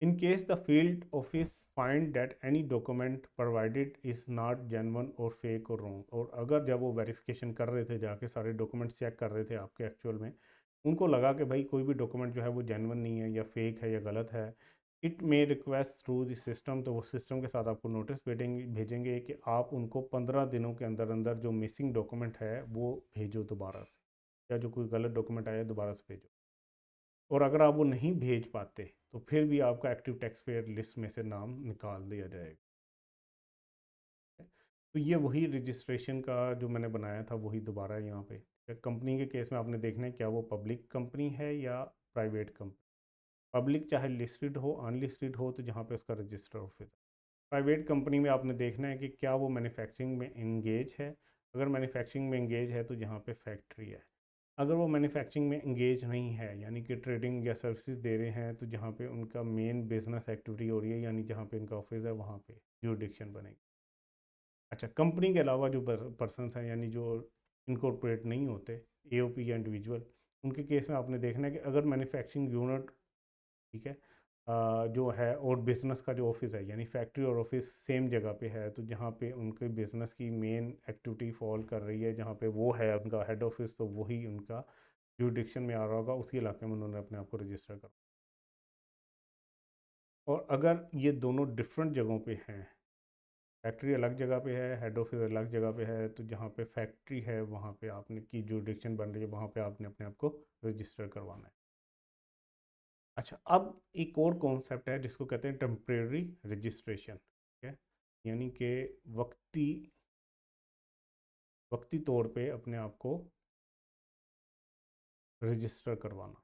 S1: In case the field office find that any document provided is not genuine or fake or wrong, और अगर जब वो वेरिफिकेशन कर रहे थे जाके सारे डॉक्यूमेंट चेक कर रहे थे आपके एक्चुअल में, उनको लगा कि भाई कोई भी डॉक्यूमेंट जो है वो जेन्युइन नहीं है या फेक है या गलत है, it may request through the system, तो वो सिस्टम के साथ आपको नोटिस भेजेंगे कि आप उनको 15 दिनों के अंदर अंदर जो मिसिंग डॉक्यूमेंट है वो भेजो दोबारा से, या जो कोई गलत डॉक्यूमेंट आया दोबारा से भेजो। और अगर आप वो नहीं भेज पाते तो फिर भी आपका एक्टिव टैक्स पेयर लिस्ट में से नाम निकाल दिया जाएगा। तो ये वही रजिस्ट्रेशन का जो मैंने बनाया था वही दोबारा यहाँ पे कंपनी के केस में आपने देखना है क्या वो पब्लिक कंपनी है या प्राइवेट कंपनी। पब्लिक चाहे लिस्टेड हो अनलिस्टेड हो तो जहाँ पे उसका रजिस्टर ऑफिस है। प्राइवेट कंपनी में आपने देखना है कि क्या वो मैन्युफैक्चरिंग में इंगेज है। अगर मैन्युफैक्चरिंग में इंगेज है तो जहाँ पे फैक्ट्री है। अगर वो मैन्युफैक्चरिंग में इंगेज नहीं है यानी कि ट्रेडिंग या सर्विसेज दे रहे हैं तो जहाँ पे उनका मेन बिजनेस एक्टिविटी हो रही है यानी जहाँ पे इनका ऑफिस है वहाँ पे जुरिडिक्शन बनेगी। अच्छा, कंपनी के अलावा जो पर्सन हैं यानी जो इनकॉर्पोरेट नहीं होते, एओपी या इंडिविजुअल, उनके केस में आपने देखना है कि अगर मैन्युफैक्चरिंग यूनिट, ठीक है, जो है और बिज़नेस का जो ऑफिस है यानी फैक्ट्री और ऑफिस सेम जगह पे है, तो जहाँ पे उनके बिज़नेस की मेन एक्टिविटी फॉल कर रही है जहाँ पे वो है उनका हेड ऑफिस, तो वही उनका जुरिडिक्शन में आ रहा होगा, उसी इलाके में उन्होंने अपने आप को रजिस्टर कर। और अगर ये दोनों डिफरेंट जगहों पे हैं, फैक्ट्री अलग जगह पे है, हेड ऑफिस अलग जगह पे है, तो जहाँ पे फैक्ट्री है वहाँ पे आपने की जुरिडिक्शन बन रही है वहाँ पे आपने अपने आप को रजिस्टर करवाना है। अच्छा, अब एक और कॉन्सेप्ट है जिसको कहते हैं टेम्परेरी रजिस्ट्रेशन, ठीक है, यानी कि वक्ती वक्ती तौर पे अपने आप को रजिस्टर करवाना।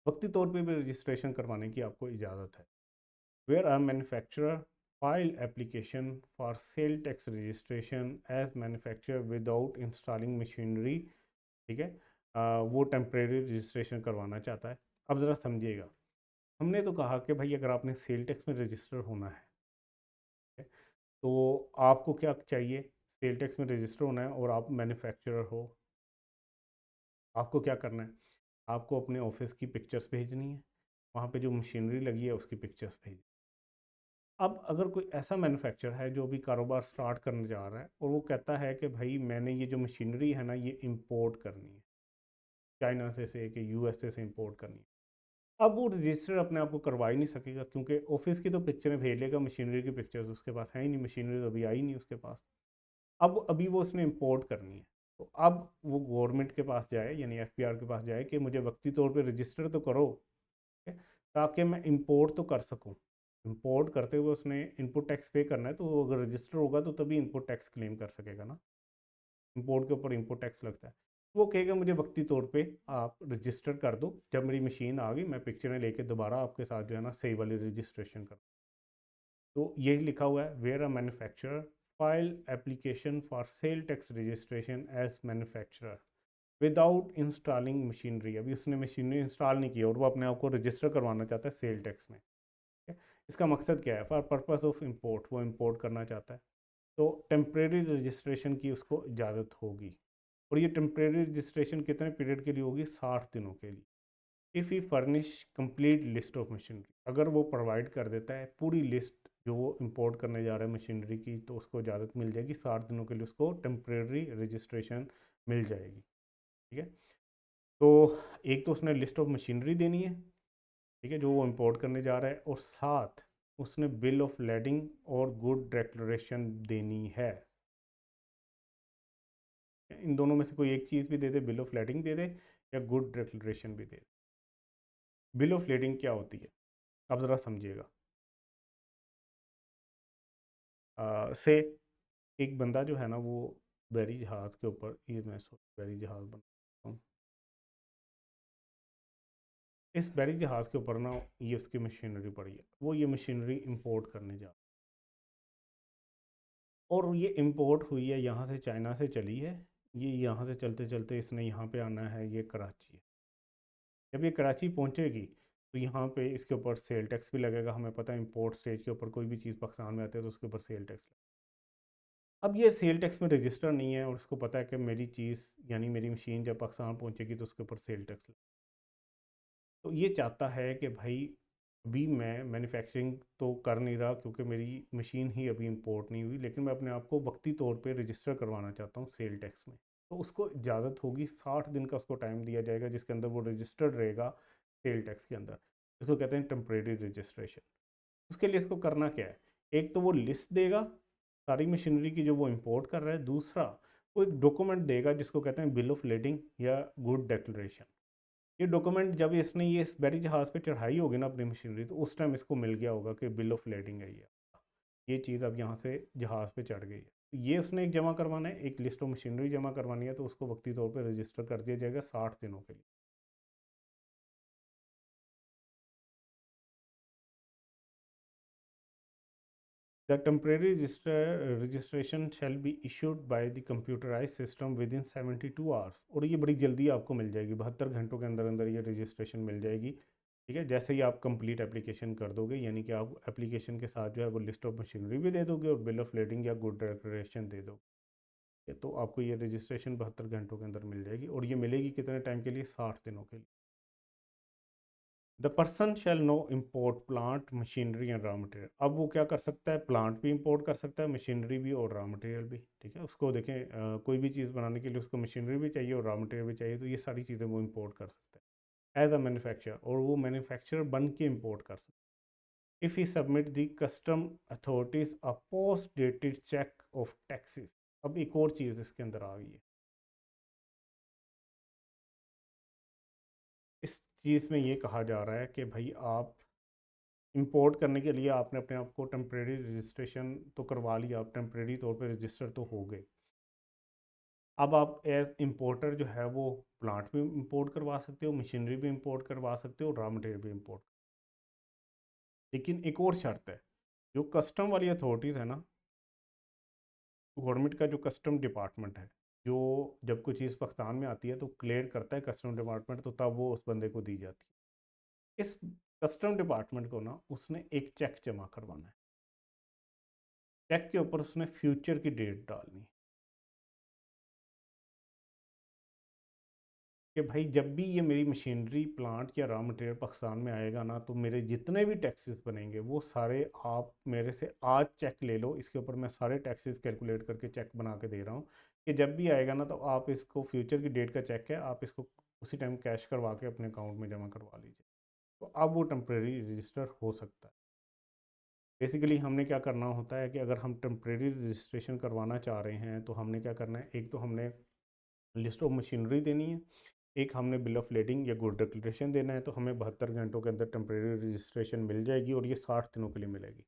S1: वक्ती तौर पे भी रजिस्ट्रेशन करवाने की आपको इजाज़त है। Where are manufacturer file application for sale tax registration as manufacturer without installing machinery, ठीक है, वो टेम्परेरी रजिस्ट्रेशन करवाना चाहता है। अब ज़रा समझिएगा, हमने तो कहा कि भाई अगर आपने सेल टैक्स में रजिस्टर होना है, तो आपको क्या चाहिए, सेल टैक्स में रजिस्टर होना है और आप मैन्युफैक्चरर हो, आपको क्या करना है, आपको अपने ऑफिस की पिक्चर्स भेजनी है, वहाँ पे जो मशीनरी लगी है उसकी पिक्चर्स भेज। अब अगर कोई ऐसा मैन्युफैक्चरर है जो भी कारोबार स्टार्ट करने जा रहा है और वो कहता है कि भाई मैंने ये जो मशीनरी है ना ये इंपोर्ट करनी है, चाइना से कि यूएसए से इंपोर्ट करनी है, अब वो रजिस्टर अपने आप को करवा ही नहीं सकेगा क्योंकि ऑफिस की तो पिक्चरें भेज लेगा, मशीनरी की पिक्चर्स उसके पास है ही नहीं, मशीनरी तो अभी आई नहीं उसके पास। अब अभी वो उसने इंपोर्ट करनी है, तो अब वो गवर्नमेंट के पास जाए यानी एफपीआर के पास जाए कि मुझे वक्ती तौर पे रजिस्टर तो करो, ठीक है, ताकि मैं इंपोर्ट तो कर सकूं। इंपोर्ट करते हुए उसने इनपुट टैक्स पे करना है, तो वो अगर रजिस्टर होगा तो तभी इनपुट टैक्स क्लेम कर सकेगा ना, इंपोर्ट के ऊपर इनपुट टैक्स लगता है। वो कहेगा मुझे वक्ती तौर पे आप रजिस्टर कर दो, जब मेरी मशीन आ गई मैं पिक्चरें लेके दोबारा आपके साथ जो है ना सही वाली रजिस्ट्रेशन कर। तो यही लिखा हुआ है, where a manufacturer file application for sale tax registration as manufacturer without installing machinery, अभी उसने मशीनरी इंस्टॉल नहीं की और वो अपने आप को रजिस्टर करवाना चाहता है सेल टैक्स में, ठीक है? इसका मकसद क्या है, फॉर पर्पस ऑफ इंपोर्ट, वो इंपोर्ट करना चाहता है, तो टेम्परेरी रजिस्ट्रेशन की उसको इजाज़त होगी। और ये टेम्परेरी रजिस्ट्रेशन कितने पीरियड के लिए होगी, 60 दिनों के लिए। If he furnish complete list of machinery, अगर वो प्रोवाइड कर देता है पूरी लिस्ट जो वो इंपोर्ट करने जा रहा है मशीनरी की, तो उसको इजाज़त मिल जाएगी, 60 दिनों के लिए उसको टेम्परेरी रजिस्ट्रेशन मिल जाएगी, ठीक है। तो एक तो उसने लिस्ट ऑफ मशीनरी देनी है, ठीक है, जो वो इंपोर्ट करने जा रहा है, और साथ उसने बिल ऑफ लेडिंग और गुड डिक्लेरेशन देनी है। इन दोनों में से कोई एक चीज़ भी दे दे, बिल ऑफ लेडिंग दे दे या गुड डिक्लेरेशन भी दे दे। बिल ऑफ लेडिंग क्या होती है, आप ज़रा समझिएगा। से एक बंदा जो है ना वो बैरी जहाज़ के ऊपर, ये मैं बैरी जहाज़ बनाता हूँ, इस बैरी जहाज़ के ऊपर ना ये उसकी मशीनरी पड़ी है, वो ये मशीनरी इंपोर्ट करने जा, और ये इंपोर्ट हुई है यहाँ से, चाइना से चली है, ये यहाँ से चलते चलते इसने यहाँ पे आना है, ये कराची है। जब ये कराची पहुँचेगी तो यहाँ पे इसके ऊपर सेल टैक्स भी लगेगा। हमें पता है इंपोर्ट स्टेज के ऊपर कोई भी चीज़ पाकिस्तान में आती है तो उसके ऊपर सेल टैक्स। अब ये सेल टैक्स में रजिस्टर नहीं है और उसको पता है कि मेरी चीज़ यानी मेरी मशीन जब पाकिस्तान पहुँचेगी तो उसके ऊपर सेल टैक्स, तो ये चाहता है कि भाई अभी मैं मैन्युफैक्चरिंग तो कर नहीं रहा क्योंकि मेरी मशीन ही अभी इंपोर्ट नहीं हुई, लेकिन मैं अपने आप को वक्ती तौर पे रजिस्टर करवाना चाहता हूँ सेल टैक्स में। तो उसको इजाज़त होगी, 60 दिन का उसको टाइम दिया जाएगा जिसके अंदर वो रजिस्टर्ड रहेगा सेल टैक्स के अंदर। इसको कहते हैं टेम्परेरी रजिस्ट्रेशन। उसके लिए इसको करना क्या है, एक तो वो लिस्ट देगा सारी मशीनरी की जो वो इंपोर्ट कर रहा है, दूसरा वो एक डॉक्यूमेंट देगा जिसको कहते हैं बिल ऑफ लेडिंग या गुड डिक्लेरेशन। ये डॉक्यूमेंट जब इसने ये इस बैरी जहाज़ पे चढ़ाई होगी ना अपनी मशीनरी, तो उस टाइम इसको मिल गया होगा कि बिल ऑफ लेडिंग है ये चीज़ अब यहाँ से जहाज़ पे चढ़ गई है। तो ये उसने एक जमा करवाना है, एक लिस्ट ऑफ मशीनरी जमा करवानी है, तो उसको वक्ती तौर पे रजिस्टर कर दिया जाएगा 60 दिनों के लिए। The temporary registration shall be issued by the computerized system within 72 hours। और ये बड़ी जल्दी आपको मिल जाएगी, 72 घंटों के अंदर अंदर ये रजिस्ट्रेशन मिल जाएगी। ठीक है, जैसे ही आप कंप्लीट एप्लीकेशन कर दोगे, यानी कि आप एप्लीकेशन के साथ जो है वो लिस्ट ऑफ मशीनरी भी दे दोगे और बिल ऑफ लेडिंग या गुड डिक्लेरेशन दे दोगे, तो आपको ये रजिस्ट्रेशन 72 घंटों के अंदर मिल जाएगी। और ये मिलेगी कितने टाइम के लिए, 60 दिनों के लिए। The person shall no import plant machinery and raw material. अब वो क्या कर सकता है, प्लांट भी इंपोर्ट कर सकता है, मशीनरी भी और रॉ मटेरियल भी। ठीक है, उसको देखें कोई भी चीज़ बनाने के लिए उसको मशीनरी भी चाहिए और रॉ मटेरियल भी चाहिए, तो ये सारी चीज़ें वो इंपोर्ट कर सकता है एज अ मैन्युफैक्चरर, और वो मैन्युफैक्चरर बन के इंपोर्ट कर सकता है। If he submit the custom authorities a post dated cheque of taxes. अब एक और चीज़ इसके अंदर आ गई है, इस चीज़ में ये कहा जा रहा है कि भाई आप इंपोर्ट करने के लिए आपने अपने आप को टेम्परेरी रजिस्ट्रेशन तो करवा लिया, आप टेम्परेरी तौर पे रजिस्टर तो हो गए। अब आप एज इंपोर्टर जो है वो प्लांट भी इंपोर्ट करवा सकते हो, मशीनरी भी इंपोर्ट करवा सकते हो, रॉ मटेरियल भी इंपोर्ट। लेकिन एक और शर्त है, जो कस्टम वाली अथॉरिटीज़ है ना, गवर्नमेंट का जो कस्टम डिपार्टमेंट है, जो जब कोई चीज़ पाकिस्तान में आती है तो क्लियर करता है कस्टम डिपार्टमेंट, तो तब वो उस बंदे को दी जाती है। इस कस्टम डिपार्टमेंट को ना उसने एक चेक जमा करवाना है, चेक के ऊपर उसने फ्यूचर की डेट डालनी है कि भाई जब भी ये मेरी मशीनरी प्लांट या रॉ मटेरियल पाकिस्तान में आएगा ना, तो मेरे जितने भी टैक्सेस बनेंगे वो सारे आप मेरे से आज चेक ले लो, इसके ऊपर मैं सारे टैक्सेस कैलकुलेट करके चेक बना के दे रहा हूँ कि जब भी आएगा ना तो आप इसको, फ्यूचर की डेट का चेक है, आप इसको उसी टाइम कैश करवा के अपने अकाउंट में जमा करवा लीजिए। तो अब वो टेम्प्रेरी रजिस्टर हो सकता है। बेसिकली हमने क्या करना होता है कि अगर हम टेम्प्रेरी रजिस्ट्रेशन करवाना चाह रहे हैं तो हमने क्या करना है, एक तो हमने लिस्ट ऑफ मशीनरी देनी है, एक हमने बिल ऑफ लेडिंग या गुड डिक्लेरेशन देना है, तो हमें 72 घंटों के अंदर टेम्प्रेरी रजिस्ट्रेशन मिल जाएगी और ये 60 दिनों के लिए मिलेगी।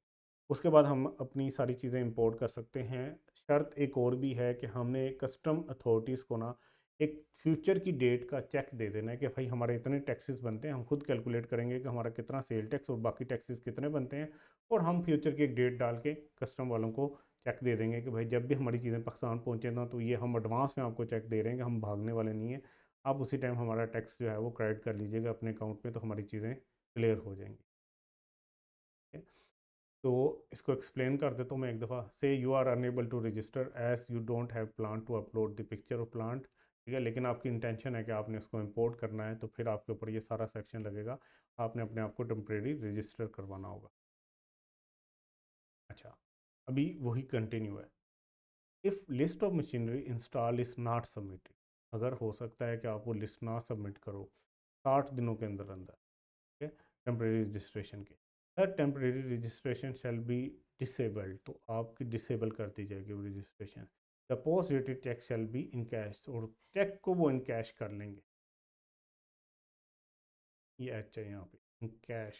S1: उसके बाद हम अपनी सारी चीज़ें इंपोर्ट कर सकते हैं। शर्त एक और भी है कि हमने कस्टम अथॉरिटीज़ को ना एक फ्यूचर की डेट का चेक दे देना है कि भाई हमारे इतने टैक्सेस बनते हैं, हम खुद कैलकुलेट करेंगे कि हमारा कितना सेल टैक्स और बाकी टैक्सेस कितने बनते हैं, और हम फ्यूचर की एक डेट डाल के कस्टम वालों को चेक दे देंगे कि भाई जब भी हमारी चीज़ें पाकिस्तान पहुँचे ना, तो ये हम एडवांस में आपको चेक दे रहे हैं कि हम भागने वाले नहीं हैं, आप उसी टाइम हमारा टैक्स जो है वो क्रेडिट कर लीजिएगा अपने अकाउंट में, तो हमारी चीज़ें क्लियर हो जाएंगी। ठीक है? तो इसको एक्सप्लेन कर देता हूँ मैं एक दफ़ा से, you are unable to register as you don't have plan to upload the picture of plant. ठीक है, लेकिन आपकी इंटेंशन है कि आपने इसको इंपोर्ट करना है, तो फिर आपके ऊपर ये सारा सेक्शन लगेगा, आपने अपने आप को टेम्प्रेरी रजिस्टर करवाना होगा। अच्छा, अभी वही कंटिन्यू है। If list of machinery install is not submitted, अगर हो सकता है कि आप वो लिस्ट ना सबमिट करो 60 दिनों के अंदर अंदर, ठीक है, टेम्प्रेरी रजिस्ट्रेशन के, the temporary registration shall be disabled, तो आपकी डिसेबल कर दी जाएगी वो registration. The post dated cheque shall be in cash, और चेक को वो इन कैश कर लेंगे, ये एच है यहाँ पे, इन कैश।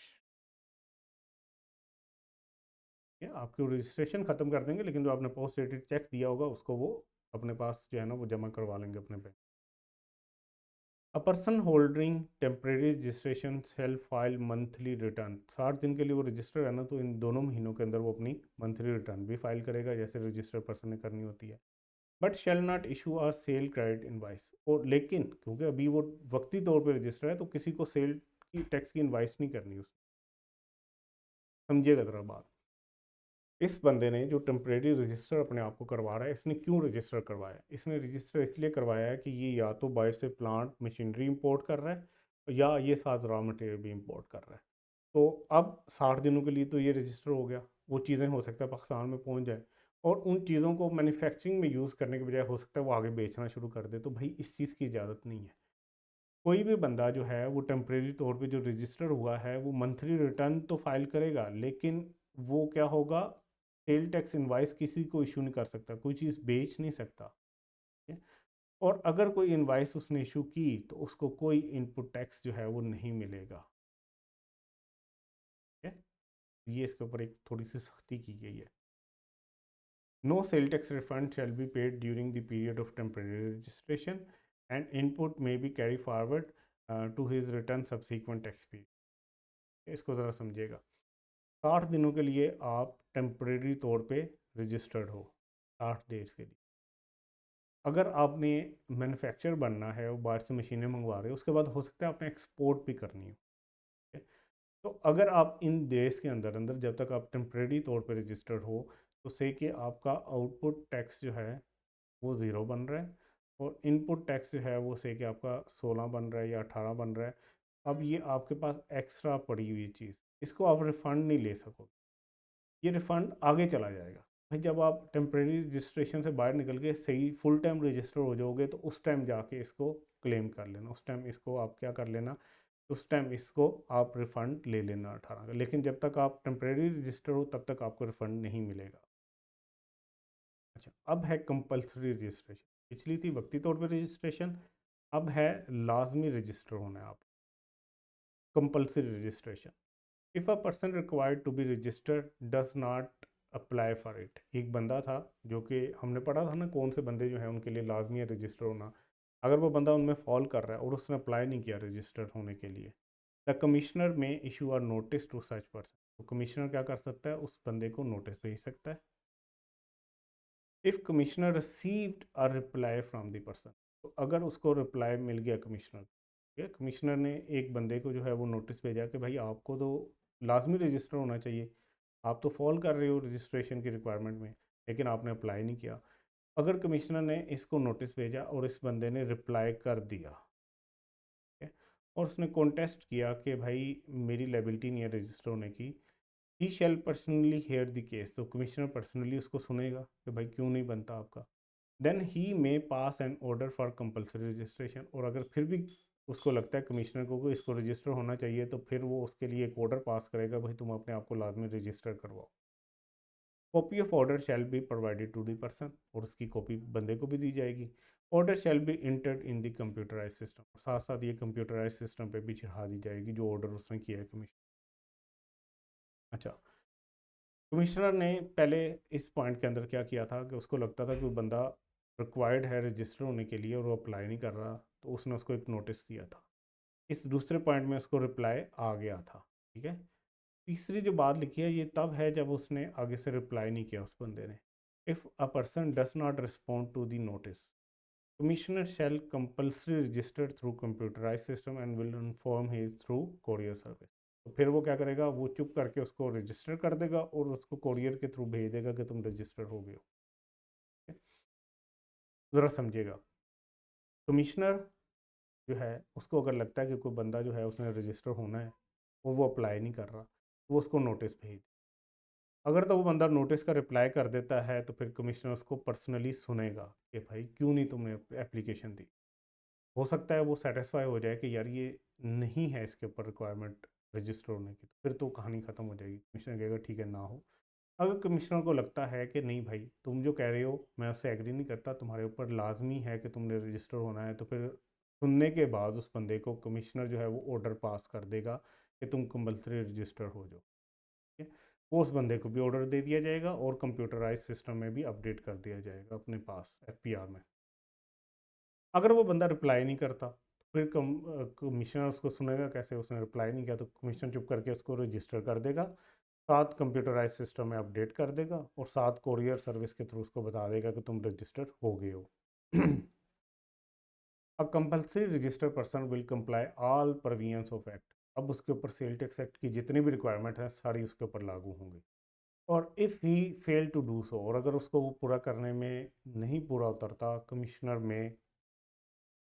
S1: आपकी रजिस्ट्रेशन ख़त्म कर देंगे, लेकिन जो आपने पोस्ट डेटेड चेक दिया होगा उसको वो अपने पास जो है ना वो जमा करवा लेंगे अपने bank. A person holding temporary registration self file monthly return, 60 दिन के लिए वो रजिस्टर है ना, तो इन दोनों महीनों के अंदर वो अपनी मंथली रिटर्न भी फाइल करेगा जैसे रजिस्टर्ड पर्सन ने करनी होती है। But shall not issue or sell credit invoice, और लेकिन क्योंकि अभी वो वक्ती तौर पे रजिस्टर है तो किसी को सेल की टैक्स की इनवाइस नहीं करनी उसने। समझिएगा ज़रा बात, इस बंदे ने जो टेम्परेरी रजिस्टर अपने आप को करवा रहा है, इसने क्यों रजिस्टर करवाया? इसने रजिस्टर इसलिए करवाया है कि ये या तो बाहर से प्लांट मशीनरी इंपोर्ट कर रहा है या ये साथ रॉ मटेरियल भी इंपोर्ट कर रहा है। तो अब 60 दिनों के लिए तो ये रजिस्टर हो गया, वो चीज़ें हो सकता है पाकिस्तान में पहुंच जाए, और उन चीज़ों को मैन्युफैक्चरिंग में यूज़ करने के बजाय हो सकता है वो आगे बेचना शुरू कर दे, तो भाई इस चीज़ की इजाज़त नहीं है। कोई भी बंदा जो है वो टेम्परेरी तौर पे जो रजिस्टर हुआ है वो मंथली रिटर्न तो फाइल करेगा, लेकिन वो क्या होगा, सेल टैक्स इनवाइस किसी को इशू नहीं कर सकता, कोई चीज़ बेच नहीं सकता। ठीक है? और अगर कोई इनवाइस उसने इशू की तो उसको कोई इनपुट टैक्स जो है वो नहीं मिलेगा। ठीक है, ये इसके ऊपर एक थोड़ी सी सख्ती की गई है। No sale tax refund shall be paid during the period of temporary registration and input may be carry forward to his return subsequent tax period. इसको ज़रा समझिएगा, 60 दिनों के लिए आप टेम्परेरी तौर पे रजिस्टर्ड हो, 60 डेज के लिए। अगर आपने मैन्युफैक्चर बनना है और बाहर से मशीनें मंगवा रहे हो, उसके बाद हो सकता है आपने एक्सपोर्ट भी करनी हो। ठीक है? तो अगर आप इन देश के अंदर अंदर जब तक आप टेम्परेरी तौर पे रजिस्टर्ड हो, तो से कि आपका आउटपुट टैक्स जो है वो ज़ीरो बन रहा है, और इनपुट टैक्स जो है वो से कि आपका 16 बन रहा है या 18 बन रहा है। अब ये आपके पास एक्स्ट्रा पड़ी हुई चीज़, इसको आप रिफ़ंड नहीं ले सकोगे, ये रिफ़ंड आगे चला जाएगा। भाई जब आप टेम्परेरी रजिस्ट्रेशन से बाहर निकल के सही फुल टाइम रजिस्टर हो जाओगे तो उस टाइम जाके इसको क्लेम कर लेना, उस टाइम इसको आप क्या कर लेना, उस टाइम इसको आप रिफ़ंड ले लेना 18 का। लेकिन जब तक आप टेम्परेरी रजिस्टर हो तब तक आपको रिफ़ंड नहीं मिलेगा। अच्छा, अब है कंपल्सरी रजिस्ट्रेशन, पिछली थी वक्ती तौर पर रजिस्ट्रेशन, अब है लाजमी रजिस्टर होना है आप, compulsory registration. If a person required to be registered does not apply for it, एक बंदा था जो कि हमने पढ़ा था ना कौन से बंदे जो हैं उनके लिए लाजमी है रजिस्टर होना, अगर वो बंदा उनमें फॉल कर रहा है और उसने अप्लाई नहीं किया रजिस्टर्ड होने के लिए, the commissioner may issue or notice to such person, तो कमिश्नर क्या कर सकता है, उस बंदे को नोटिस भेज सकता है। If commissioner received a reply from the person, तो अगर उसको रिप्लाई मिल गया कमिश्नर, ठीक है, कमिश्नर ने एक बंदे को जो है वो नोटिस भेजा कि भाई आपको तो लाजमी रजिस्टर होना चाहिए, आप तो फॉल कर रहे हो रजिस्ट्रेशन की रिक्वायरमेंट में, लेकिन आपने अप्लाई नहीं किया। अगर कमिश्नर ने इसको नोटिस भेजा और इस बंदे ने रिप्लाई कर दिया, ठीक है, और उसने कॉन्टेस्ट किया कि भाई मेरी लाइबिलिटी नहीं है रजिस्टर होने की, he shall personally hear the case, तो कमिश्नर पर्सनली उसको सुनेगा कि भाई क्यों नहीं बनता आपका। Then he may pass an order for compulsory registration, और अगर फिर भी उसको लगता है कमिश्नर को कि इसको रजिस्टर होना चाहिए, तो फिर वो उसके लिए एक ऑर्डर पास करेगा, भाई तुम अपने आप को लाजमी रजिस्टर करवाओ। Copy of order shall be provided to the person, और उसकी कॉपी बंदे को भी दी जाएगी। Order shall be entered in the computerise system, साथ साथ ये कंप्यूटराइज सिस्टम पे भी चढ़ा दी जाएगी जो ऑर्डर उसने किया है कमिश्नर। अच्छा, कमिश्नर ने पहले इस पॉइंट के अंदर क्या किया था कि उसको लगता था कि वो बंदा रिक्वायर्ड है रजिस्टर होने के लिए और वो अप्लाई नहीं कर रहा, तो उसने उसको एक नोटिस दिया था। इस दूसरे पॉइंट में उसको रिप्लाई आ गया था। ठीक है, तीसरी जो बात लिखी है ये तब है जब उसने आगे से रिप्लाई नहीं किया उस बंदे ने। If a person does not respond to the notice, commissioner shall compulsory registered through computerise system and will inform he through courier service, तो फिर वो क्या करेगा, वो चुप करके उसको रजिस्टर कर देगा और उसको कोरियर के थ्रू भेज देगा कि तुम रजिस्टर हो गए हो। ज़रा समझिएगा, कमिश्नर जो है उसको अगर लगता है कि कोई बंदा जो है उसने रजिस्टर होना है और वो अप्लाई नहीं कर रहा, तो वो उसको नोटिस भेज, अगर तो वो बंदा नोटिस का रिप्लाई कर देता है तो फिर कमिश्नर उसको पर्सनली सुनेगा कि भाई क्यों नहीं तुमने एप्लीकेशन दी। हो सकता है वो सेटिस्फाई हो जाए कि यार ये नहीं है इसके ऊपर रिक्वायरमेंट रजिस्टर होने की, तो फिर तो कहानी ख़त्म हो जाएगी, कमिश्नर कहेगा ठीक है ना हो, अगर कमिश्नर को लगता है कि नहीं भाई तुम जो कह रहे हो मैं उससे एग्री नहीं करता, तुम्हारे ऊपर लाजमी है कि तुमने रजिस्टर होना है, तो फिर सुनने के बाद उस बंदे को कमिश्नर जो है वो ऑर्डर पास कर देगा कि तुम कंपल्सरी रजिस्टर हो जाओ। ठीक है, वो उस बंदे को भी ऑर्डर दे दिया जाएगा और कंप्यूटराइज सिस्टम में भी अपडेट कर दिया जाएगा अपने पास एफपीआर में। अगर वो बंदा रिप्लाई नहीं करता तो फिर कमिश्नर उसको सुनेगा कैसे, उसने रिप्लाई नहीं किया तो कमिश्नर चुप करके उसको रजिस्टर कर देगा, साथ कंप्यूटराइज सिस्टम में अपडेट कर देगा और साथ कोरियर सर्विस के थ्रू उसको बता देगा कि तुम रजिस्टर हो गए हो। अ compulsory register person will comply all provisions of act. अब उसके ऊपर सेल टैक्स एक्ट की जितनी भी रिक्वायरमेंट है सारी उसके ऊपर लागू होंगी। और if he fail to do so, और अगर उसको वो पूरा करने में नहीं पूरा उतरता, commissioner may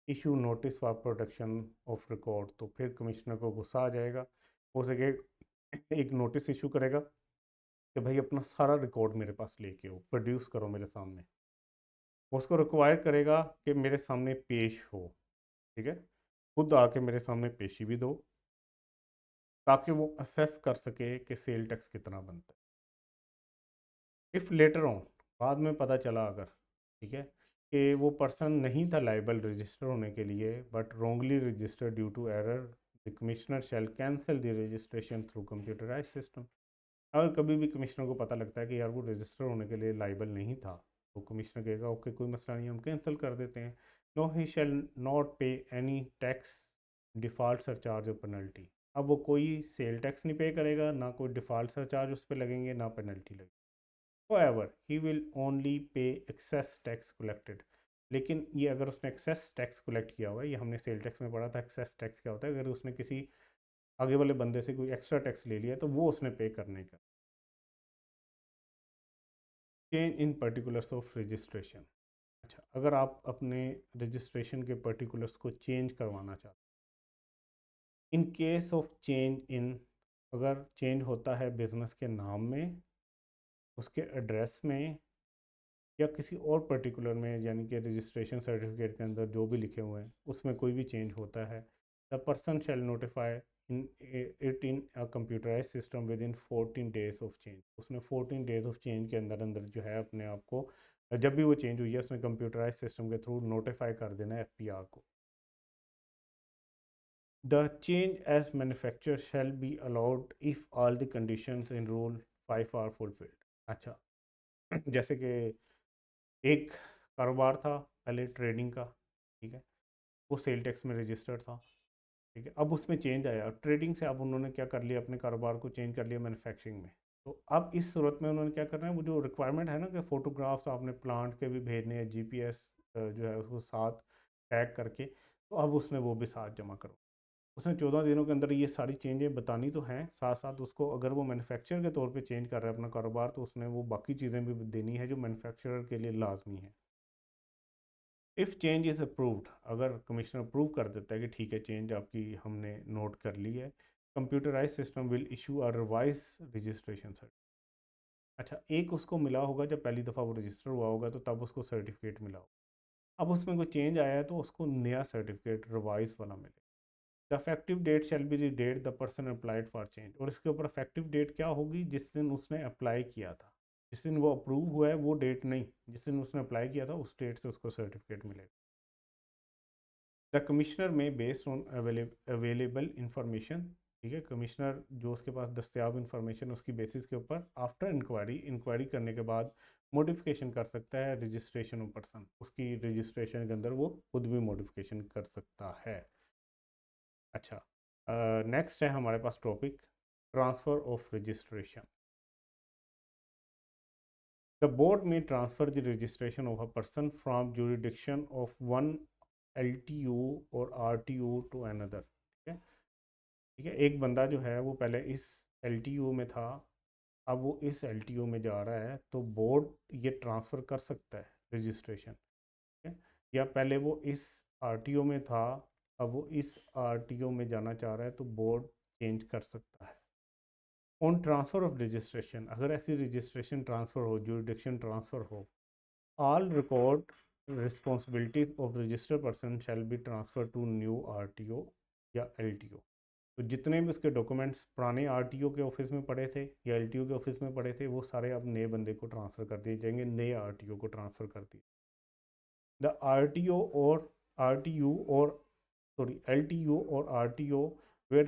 S1: issue notice for protection of record, तो फिर कमिश्नर को गुस्सा आ जाएगा, हो सके एक नोटिस इशू करेगा कि भाई अपना सारा रिकॉर्ड मेरे पास लेके आओ, प्रोड्यूस करो मेरे सामने। वो उसको रिक्वायर करेगा कि मेरे सामने पेश हो। ठीक है, खुद आके मेरे सामने पेशी भी दो ताकि वो असेस कर सके कि सेल टैक्स कितना बनता है। इफ़ लेटर ऑन, बाद में पता चला अगर, ठीक है, कि वो पर्सन नहीं था लाइबल रजिस्टर होने के लिए but wrongly register due to error, the commissioner shall cancel the registration through computerise system. अगर कभी भी कमिश्नर को पता लगता है कि यार वो रजिस्टर होने के लिए लाइबल नहीं था, तो कमिश्नर कहेगा ओके कोई मसला नहीं, हम कैंसिल कर देते हैं। नो ही शैल नॉट पे एनी टैक्स, डिफ़ॉल्ट सरचार्ज और पेनल्टी। अब वो कोई सेल टैक्स नहीं पे करेगा, ना कोई डिफ़ॉल्ट सरचार्ज उस पर लगेंगे, ना पेनल्टी लगेगी। However, he will only pay excess tax collected। लेकिन ये अगर उसने एक्सेस टैक्स कलेक्ट किया हुआ है, ये हमने सेल टैक्स में पढ़ा था एक्सेस टैक्स क्या होता है, अगर उसने किसी आगे वाले बंदे से कोई एक्स्ट्रा टैक्स ले लिया तो वो उसने पे करने का। Change in particulars of registration. अच्छा, अगर आप अपने रजिस्ट्रेशन के पर्टिकुलर्स को चेंज करवाना चाहते हैं, इन केस ऑफ चेंज इन, अगर चेंज होता है बिजनेस के नाम में, उसके एड्रेस में, या किसी और पर्टिकुलर में, यानी कि रजिस्ट्रेशन सर्टिफिकेट के अंदर जो भी लिखे हुए हैं उसमें कोई भी चेंज होता है, the person shall notify in it in a computerise system within 14 days of change. उसने 14 days ऑफ चेंज के अंदर अंदर जो है अपने आप को, जब भी वो चेंज हुई है उसने कंप्यूटराइज सिस्टम के थ्रू नोटिफाई कर देना है एफपीआर को। The change as manufacture shall be allowed if all the conditions in rule 5 are fulfilled. अच्छा, जैसे कि एक कारोबार था पहले ट्रेडिंग का, ठीक है, वो सेल टैक्स में रजिस्टर्ड था। ठीक है, अब उसमें चेंज आया ट्रेडिंग से, अब उन्होंने क्या कर लिया, अपने कारोबार को चेंज कर लिया मैन्युफैक्चरिंग में। तो अब इस सूरत में उन्होंने क्या करना है, वो जो रिक्वायरमेंट है ना कि फ़ोटोग्राफ्स आपने प्लांट के भी भेजने हैं, जीपीएस जो है उसको साथ टैग करके, तो अब उसने वो भी साथ जमा करो। उसने 14 दिनों के अंदर ये सारी चेंजें बतानी तो हैं, साथ साथ उसको अगर वो मैन्युफैक्चरर के तौर पे चेंज कर रहा है अपना कारोबार, तो उसने वो बाकी चीज़ें भी देनी है जो मैन्युफैक्चरर के लिए लाजमी है। इफ़ चेंज इज़ अप्रूव्ड, अगर कमिश्नर अप्रूव कर देता है कि ठीक है चेंज आपकी हमने नोट कर ली है, computerise system will issue a revise registration certificate. अच्छा, एक उसको मिला होगा जब पहली दफ़ा वो रजिस्टर हुआ होगा तो तब उसको सर्टिफिकेट मिला होगा, अब उसमें कोई चेंज आया है तो उसको नया सर्टिफिकेट रिवाइज वाला मिलेगा। The effective date shall be the date the person applied for change, और इसके ऊपर इफेक्टिव डेट क्या होगी, जिस दिन उसने अप्लाई किया था, जिस दिन वो अप्रूव हुआ है वो डेट नहीं, जिस दिन उसने अप्लाई किया था उस डेट से उसको सर्टिफिकेट मिलेगा। द कमिश्नर में बेस्ड ऑन अवेलेबल इंफॉर्मेशन, ठीक है, कमिश्नर जो उसके पास दस्तियाब इंफॉर्मेशन उसकी बेसिस के ऊपर आफ्टर इंक्वायरी करने के बाद मॉडिफिकेशन कर सकता है रजिस्ट्रेशन ऑफ पर्सन, उसकी रजिस्ट्रेशन के अंदर वो खुद भी मॉडिफिकेशन कर सकता है। अच्छा, नेक्स्ट है हमारे पास topic transfer of registration. The board may transfer the registration of a person from jurisdiction of one LTU और आरटीयू टू अनदर। ठीक है, ठीक है, एक बंदा जो है वो पहले इस एलटीयू में था, अब वो इस एलटीयू में जा रहा है, तो बोर्ड ये ट्रांसफ़र कर सकता है रजिस्ट्रेशन। ठीक है, या पहले वो इस आरटीओ में था, अब वो इस आरटीओ में जाना चाह रहा है, तो बोर्ड चेंज कर सकता है। ऑन ट्रांसफ़र ऑफ रजिस्ट्रेशन, अगर ऐसी रजिस्ट्रेशन ट्रांसफ़र हो, जुरिडिक्शन ट्रांसफ़र हो, all record responsibilities of registered person shall be transfer to new RTO या एलटीओ। तो जितने भी उसके डॉक्यूमेंट्स पुराने आरटीओ के ऑफिस में पड़े थे या एलटीओ के ऑफिस में पड़े थे, वो सारे अब नए बंदे को ट्रांसफ़र कर दिए जाएंगे, नए आरटीओ को ट्रांसफ़र कर दिए। द आरटीओ और आरटीयू और sorry LTO or RTO where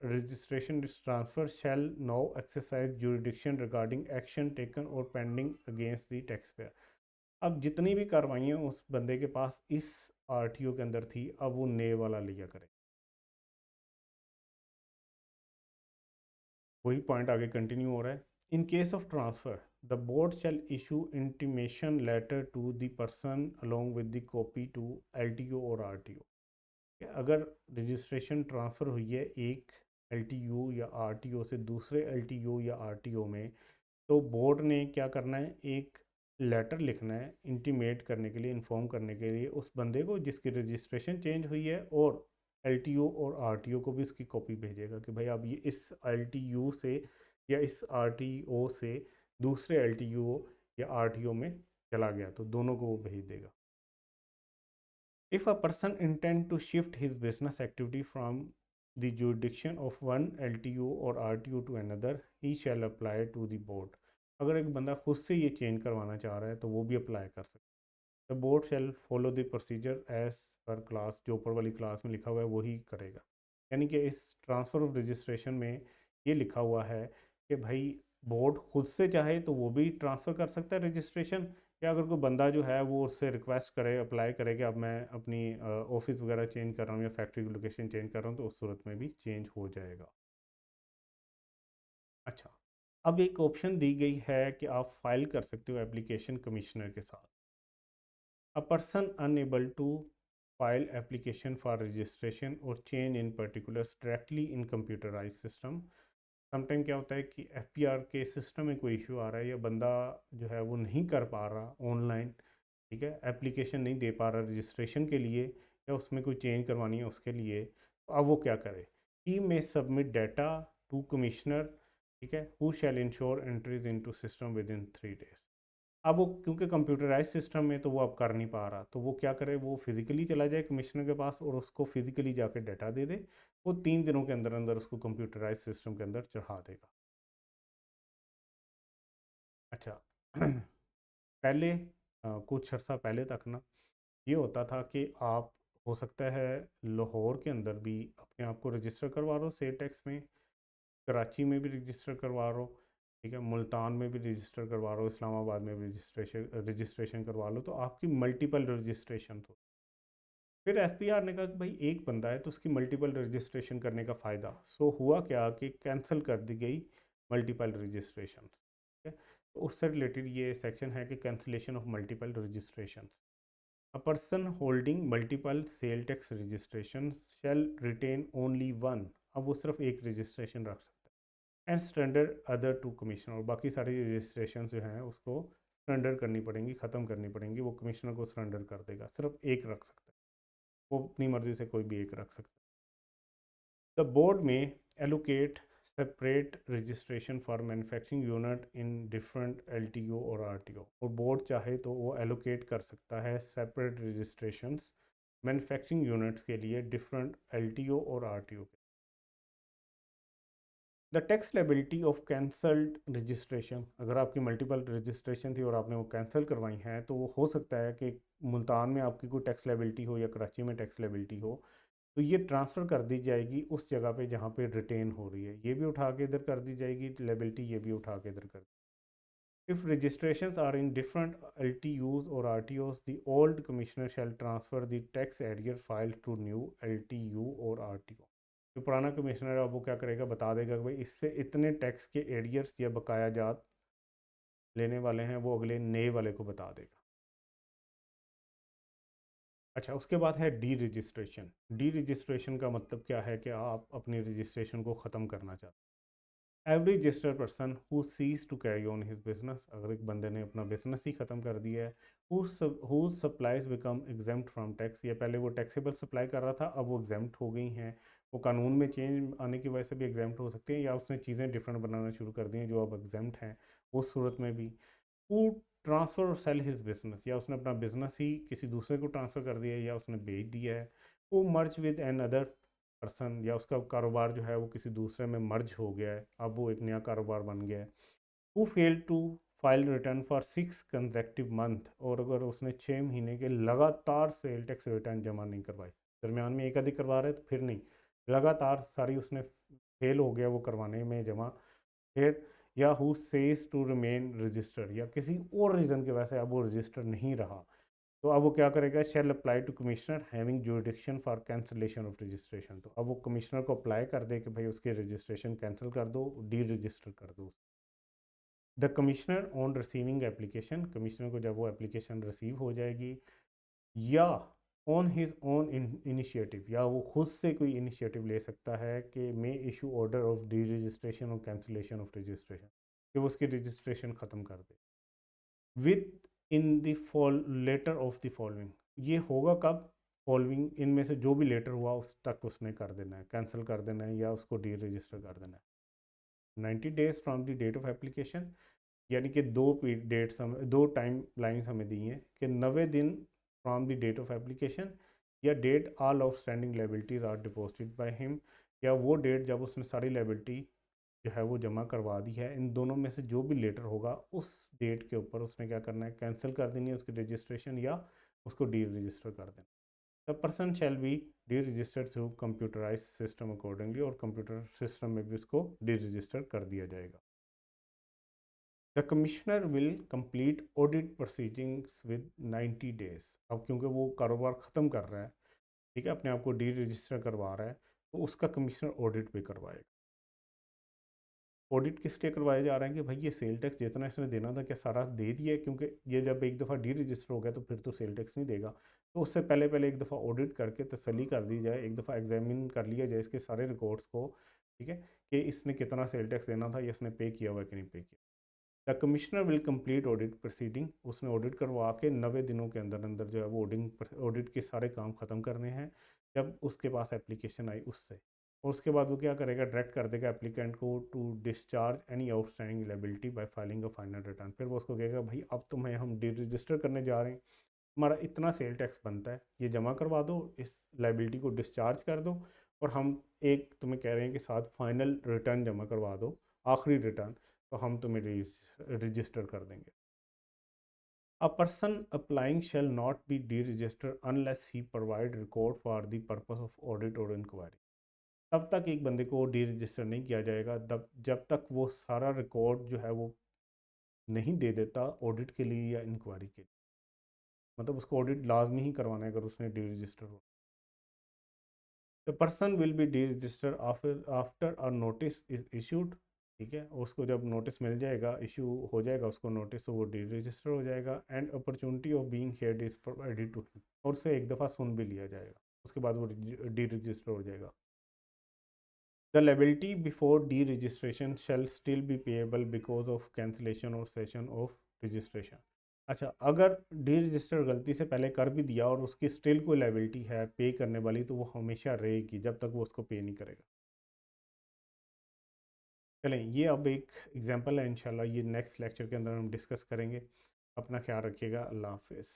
S1: registration is transferred shall now exercise jurisdiction regarding action taken or pending against the taxpayer। अब जितनी भी कार्रवाइयाँ उस बंदे के पास इस आरटीओ के अंदर थी, अब वो नए वाला लिया करे। वही पॉइंट आगे कंटिन्यू हो रहा है। In case of transfer the board shall issue intimation letter to the person along with the copy to LTO और आरटीओ। अगर रजिस्ट्रेशन ट्रांसफ़र हुई है एक एलटीयू या आरटीओ से दूसरे एलटीयू या आरटीओ में, तो बोर्ड ने क्या करना है, एक लेटर लिखना है इंटीमेट करने के लिए, इन्फॉर्म करने के लिए उस बंदे को जिसकी रजिस्ट्रेशन चेंज हुई है, और एलटीयू और आरटीओ को भी उसकी कॉपी भेजेगा कि भाई अब ये इस एलटीयू से या इस आरटीओ से दूसरे एलटीयू या आरटीओ में चला गया, तो दोनों को वो भेज देगा। If a person intend to shift his business activity from the jurisdiction of one LTO or RTO to another, he shall apply to the board। अगर एक बंदा खुद से ये चेंज करवाना चाह रहा है तो वो भी अप्लाई कर सकता है। The board shall follow the procedure as per clause, जो ऊपर वाली क्लास में लिखा हुआ है वही करेगा। यानी कि इस ट्रांसफ़र ऑफ रजिस्ट्रेशन में ये लिखा हुआ है कि भाई बोर्ड खुद से चाहे तो वो भी ट्रांसफ़र कर सकता है रजिस्ट्रेशन, या अगर कोई बंदा जो है वो उससे रिक्वेस्ट करे, अप्लाई करे कि अब मैं अपनी ऑफिस वगैरह चेंज कर रहा हूँ या फैक्ट्री की लोकेशन चेंज कर रहा हूँ, तो उस सूरत में भी चेंज हो जाएगा। अच्छा, अब एक ऑप्शन दी गई है कि आप फाइल कर सकते हो एप्लीकेशन कमिश्नर के साथ। A person unable to file application for registration और change in particulars directly in computerize system. Sometime क्या होता है कि एफपीआर के सिस्टम में कोई इशू आ रहा है या बंदा जो है वो नहीं कर पा रहा ऑनलाइन, ठीक है, एप्लीकेशन नहीं दे पा रहा रजिस्ट्रेशन के लिए या उसमें कोई चेंज करवानी है उसके लिए, तो अब वो क्या करे, he may submit data to commissioner, ठीक है, who shall ensure entries into system within 3 days। अब वो क्योंकि कंप्यूटराइज सिस्टम में तो वो अब कर नहीं पा रहा, तो वो क्या करे, वो फिजिकली चला जाए कमिश्नर के पास और उसको फिजिकली जाके डाटा दे दे, वो 3 दिनों के अंदर अंदर उसको कंप्यूटराइज सिस्टम के अंदर चढ़ा देगा। अच्छा पहले कुछ अर्सा पहले तक ना ये होता था कि आप हो सकता है लाहौर के अंदर भी अपने आप को रजिस्टर करवा लो सेल टैक्स में, कराची में भी रजिस्टर करवा लो, ठीक है, मुल्तान में भी रजिस्टर करवा लो, इस्लामाबाद में भी रजिस्ट्रेशन करवा लो, तो आपकी मल्टीपल रजिस्ट्रेशन हो। फिर एफपीआर ने कहा कि भाई एक बंदा है तो उसकी मल्टीपल रजिस्ट्रेशन करने का फ़ायदा, सो हुआ क्या कि कैंसिल कर दी गई मल्टीपल रजिस्ट्रेशन, ठीक है। तो उससे रिलेटेड ये सेक्शन है कि cancellation of multiple registration. A person holding multiple sale tax registrations shall retain only one। अब वो सिर्फ एक रजिस्ट्रेशन रख सकता है। And standard other to commission, और बाकी सारी रजिस्ट्रेशन जो हैं उसको सरेंडर करनी पड़ेंगी, ख़त्म करनी पड़ेंगी, वो कमिश्नर को सरेंडर कर देगा, सिर्फ एक रख सकता है, वो अपनी मर्ज़ी से कोई भी एक रख सकता है। द बोर्ड में allocate separate registration for manufacturing unit in different LTO और आरटीओ, और बोर्ड चाहे तो वो एलोकेट कर सकता है सेपरेट रजिस्ट्रेशंस मैन्युफैक्चरिंग यूनिट्स के लिए डिफरेंट एलटीओ और RTO. The tax liability of cancelled registration, अगर आपकी मल्टीपल रजिस्ट्रेशन थी और आपने वो कैंसिल करवाई हैं, तो वो हो सकता है कि मुल्तान में आपकी कोई टैक्स लायबिलिटी हो या कराची में टैक्स लायबिलिटी हो, तो ये ट्रांसफ़र कर दी जाएगी उस जगह पे जहाँ पे रिटेन हो रही है, ये भी उठा के इधर कर दी जाएगी लायबिलिटी, ये भी उठा के इधर कर। If registrations are in different L T Us और R T Os the old commissioner shall transfer the tax arrear file to new L T U और आर टी ओ। जो पुराना कमिश्नर है वो क्या करेगा, बता देगा कि भाई इससे इतने टैक्स के एरियर्स या बकाया जात लेने वाले हैं, वो अगले नए वाले को बता देगा। अच्छा, उसके बाद है डी रजिस्ट्रेशन। डी रजिस्ट्रेशन का मतलब क्या है कि आप अपनी रजिस्ट्रेशन को ख़त्म करना चाहते हैं। Every registered person who cease to carry on his business, अगर एक बंदे ने अपना बिजनेस ही ख़त्म कर दिया है, who supplies become exempt from tax, या पहले वो टैक्सेबल सप्लाई कर रहा था अब वो एग्जेम्प्ट हो गई हैं, वो कानून में चेंज आने की वजह से भी एग्जेम्प्ट हो सकती हैं, या उसने चीज़ें डिफरेंट बनाना शुरू कर दी हैं जो अब एग्जेम्प्ट हैं, उस सूरत में भी। हु ट्रांसफ़र और सेल हिज बिजनेस, या उसने अपना बिजनेस ही किसी दूसरे को ट्रांसफ़र कर दिया है या उसने बेच दिया है। Who merge with another, person या उसका कारोबार जो है वो किसी दूसरे में मर्ज हो गया है, अब वो एक नया कारोबार बन गया है। Who fail to file return for 6 consecutive month, और अगर उसने 6 महीने के लगातार सेल टैक्स रिटर्न जमा नहीं करवाई, दरमियान में एक अधिक करवा रहे तो फिर नहीं, लगातार सारी उसने फेल हो गया वो करवाने में जमा, फिर या who cease to remain registered, या किसी और रीज़न की वजह से अब वो रजिस्टर नहीं रहा, तो अब वो क्या करेगा, shall apply to commissioner having jurisdiction for cancellation of registration. तो अब वो कमिश्नर को अप्लाई कर दे कि भाई उसके रजिस्ट्रेशन कैंसिल कर दो, डी रजिस्टर कर दो। The commissioner on receiving application, commissioner को जब वो एप्लीकेशन रिसीव हो जाएगी, या ऑन हिज ओन इनिशिएटिव, या वो खुद से कोई इनिशिएटिव ले सकता है कि may issue order of de registration और कैंसिलेशन ऑफ रजिस्ट्रेशन, कि वो उसकी रजिस्ट्रेशन ख़त्म कर दे within the fall later of the following. ये होगा कब, फॉलोइंग इनमें से जो भी लेटर हुआ उस तक उसने कर देना है, कैंसिल कर देना है या उसको डी रजिस्टर कर देना है। 90 days from the date of application, यानी कि दो टाइम लाइन्स हमें दी हैं कि 90 दिन from the date of application, या date all outstanding liabilities are deposited by him, या वो डेट जब उसने सारी लाइबिलिटी जो है वो जमा करवा दी है। इन दोनों में से जो भी लेटर होगा उस डेट के ऊपर उसने क्या करना है, कैंसिल कर देनी है उसकी रजिस्ट्रेशन या उसको डी रजिस्टर कर देना। The person shall be deregistered through computerise system accordingly, और कंप्यूटर सिस्टम में भी उसको डी रजिस्टर कर दिया जाएगा। The commissioner will complete audit proceedings with 90 days। अब क्योंकि वो कारोबार ख़त्म कर रहा है, ठीक है, अपने आप को डी रजिस्टर करवा रहा है, तो उसका कमिश्नर ऑडिट भी करवाएगा। ऑडिट किस लिए करवाए जा रहे हैं कि भाई ये सेल टैक्स जितना इसने देना था क्या सारा दे दिया है, क्योंकि ये जब एक दफ़ा डी रजिस्टर हो गया तो फिर तो सेल टैक्स नहीं देगा, तो उससे पहले पहले एक दफ़ा ऑडिट करके तसल्ली कर दी जाए, एक दफ़ा एग्जामिन कर लिया जाए इसके सारे रिकॉर्ड्स को, ठीक है, कि इसने कितना सेल टैक्स देना था या इसने पे किया हुआ है कि नहीं पे किया। The commissioner will complete audit proceeding, उसने ऑडिट करवा के 90 दिनों के अंदर अंदर जो है वो ऑडिट के सारे काम ख़त्म करने हैं जब उसके पास एप्लीकेशन आई उससे, और उसके बाद वो क्या करेगा, डायरेक्ट कर देगा एप्लीकेंट को to discharge any outstanding liability by filing a final return. फिर वो उसको कहेगा भाई अब तुम्हें हम डी रजिस्टर करने जा रहे हैं, हमारा इतना सेल टैक्स बनता है, ये जमा करवा दो, इस लायबिलिटी को डिस्चार्ज कर दो, और हम एक तुम्हें कह रहे हैं कि साथ फाइनल रिटर्न जमा करवा दो, आखिरी रिटर्न, तो हम तुम्हें रजिस्टर कर देंगे। A person applying shall not be D register unless he provide record for the purpose of audit और इंक्वायरी। तब तक एक बंदे को डी रजिस्टर नहीं किया जाएगा जब तक वो सारा रिकॉर्ड जो है वो नहीं दे देता ऑडिट के लिए या इंक्वायरी के लिए, मतलब उसको ऑडिट लाजमी ही करवाना है अगर उसने डी रजिस्टर हो। The person will be D register after a notice is issued, ठीक है, उसको जब नोटिस मिल जाएगा, इशू हो जाएगा उसको नोटिस, तो वो डी रजिस्टर हो जाएगा। And opportunity of being heard is provided to him, और उसे एक दफ़ा सुन भी लिया जाएगा, उसके बाद वो डी रजिस्टर हो जाएगा। The liability before deregistration shall still be payable because of cancellation or cessation of registration। अच्छा, अगर डी रजिस्टर गलती से पहले कर भी दिया और उसकी स्टिल कोई लाइबिलिटी है पे करने वाली, तो वो हमेशा रहेगी जब तक वो उसको पे नहीं करेगा। चलें, ये अब एक एग्जांपल है, इंशाल्लाह ये नेक्स्ट लेक्चर के अंदर हम डिस्कस करेंगे। अपना ख्याल रखिएगा, अल्लाह हाफिज़।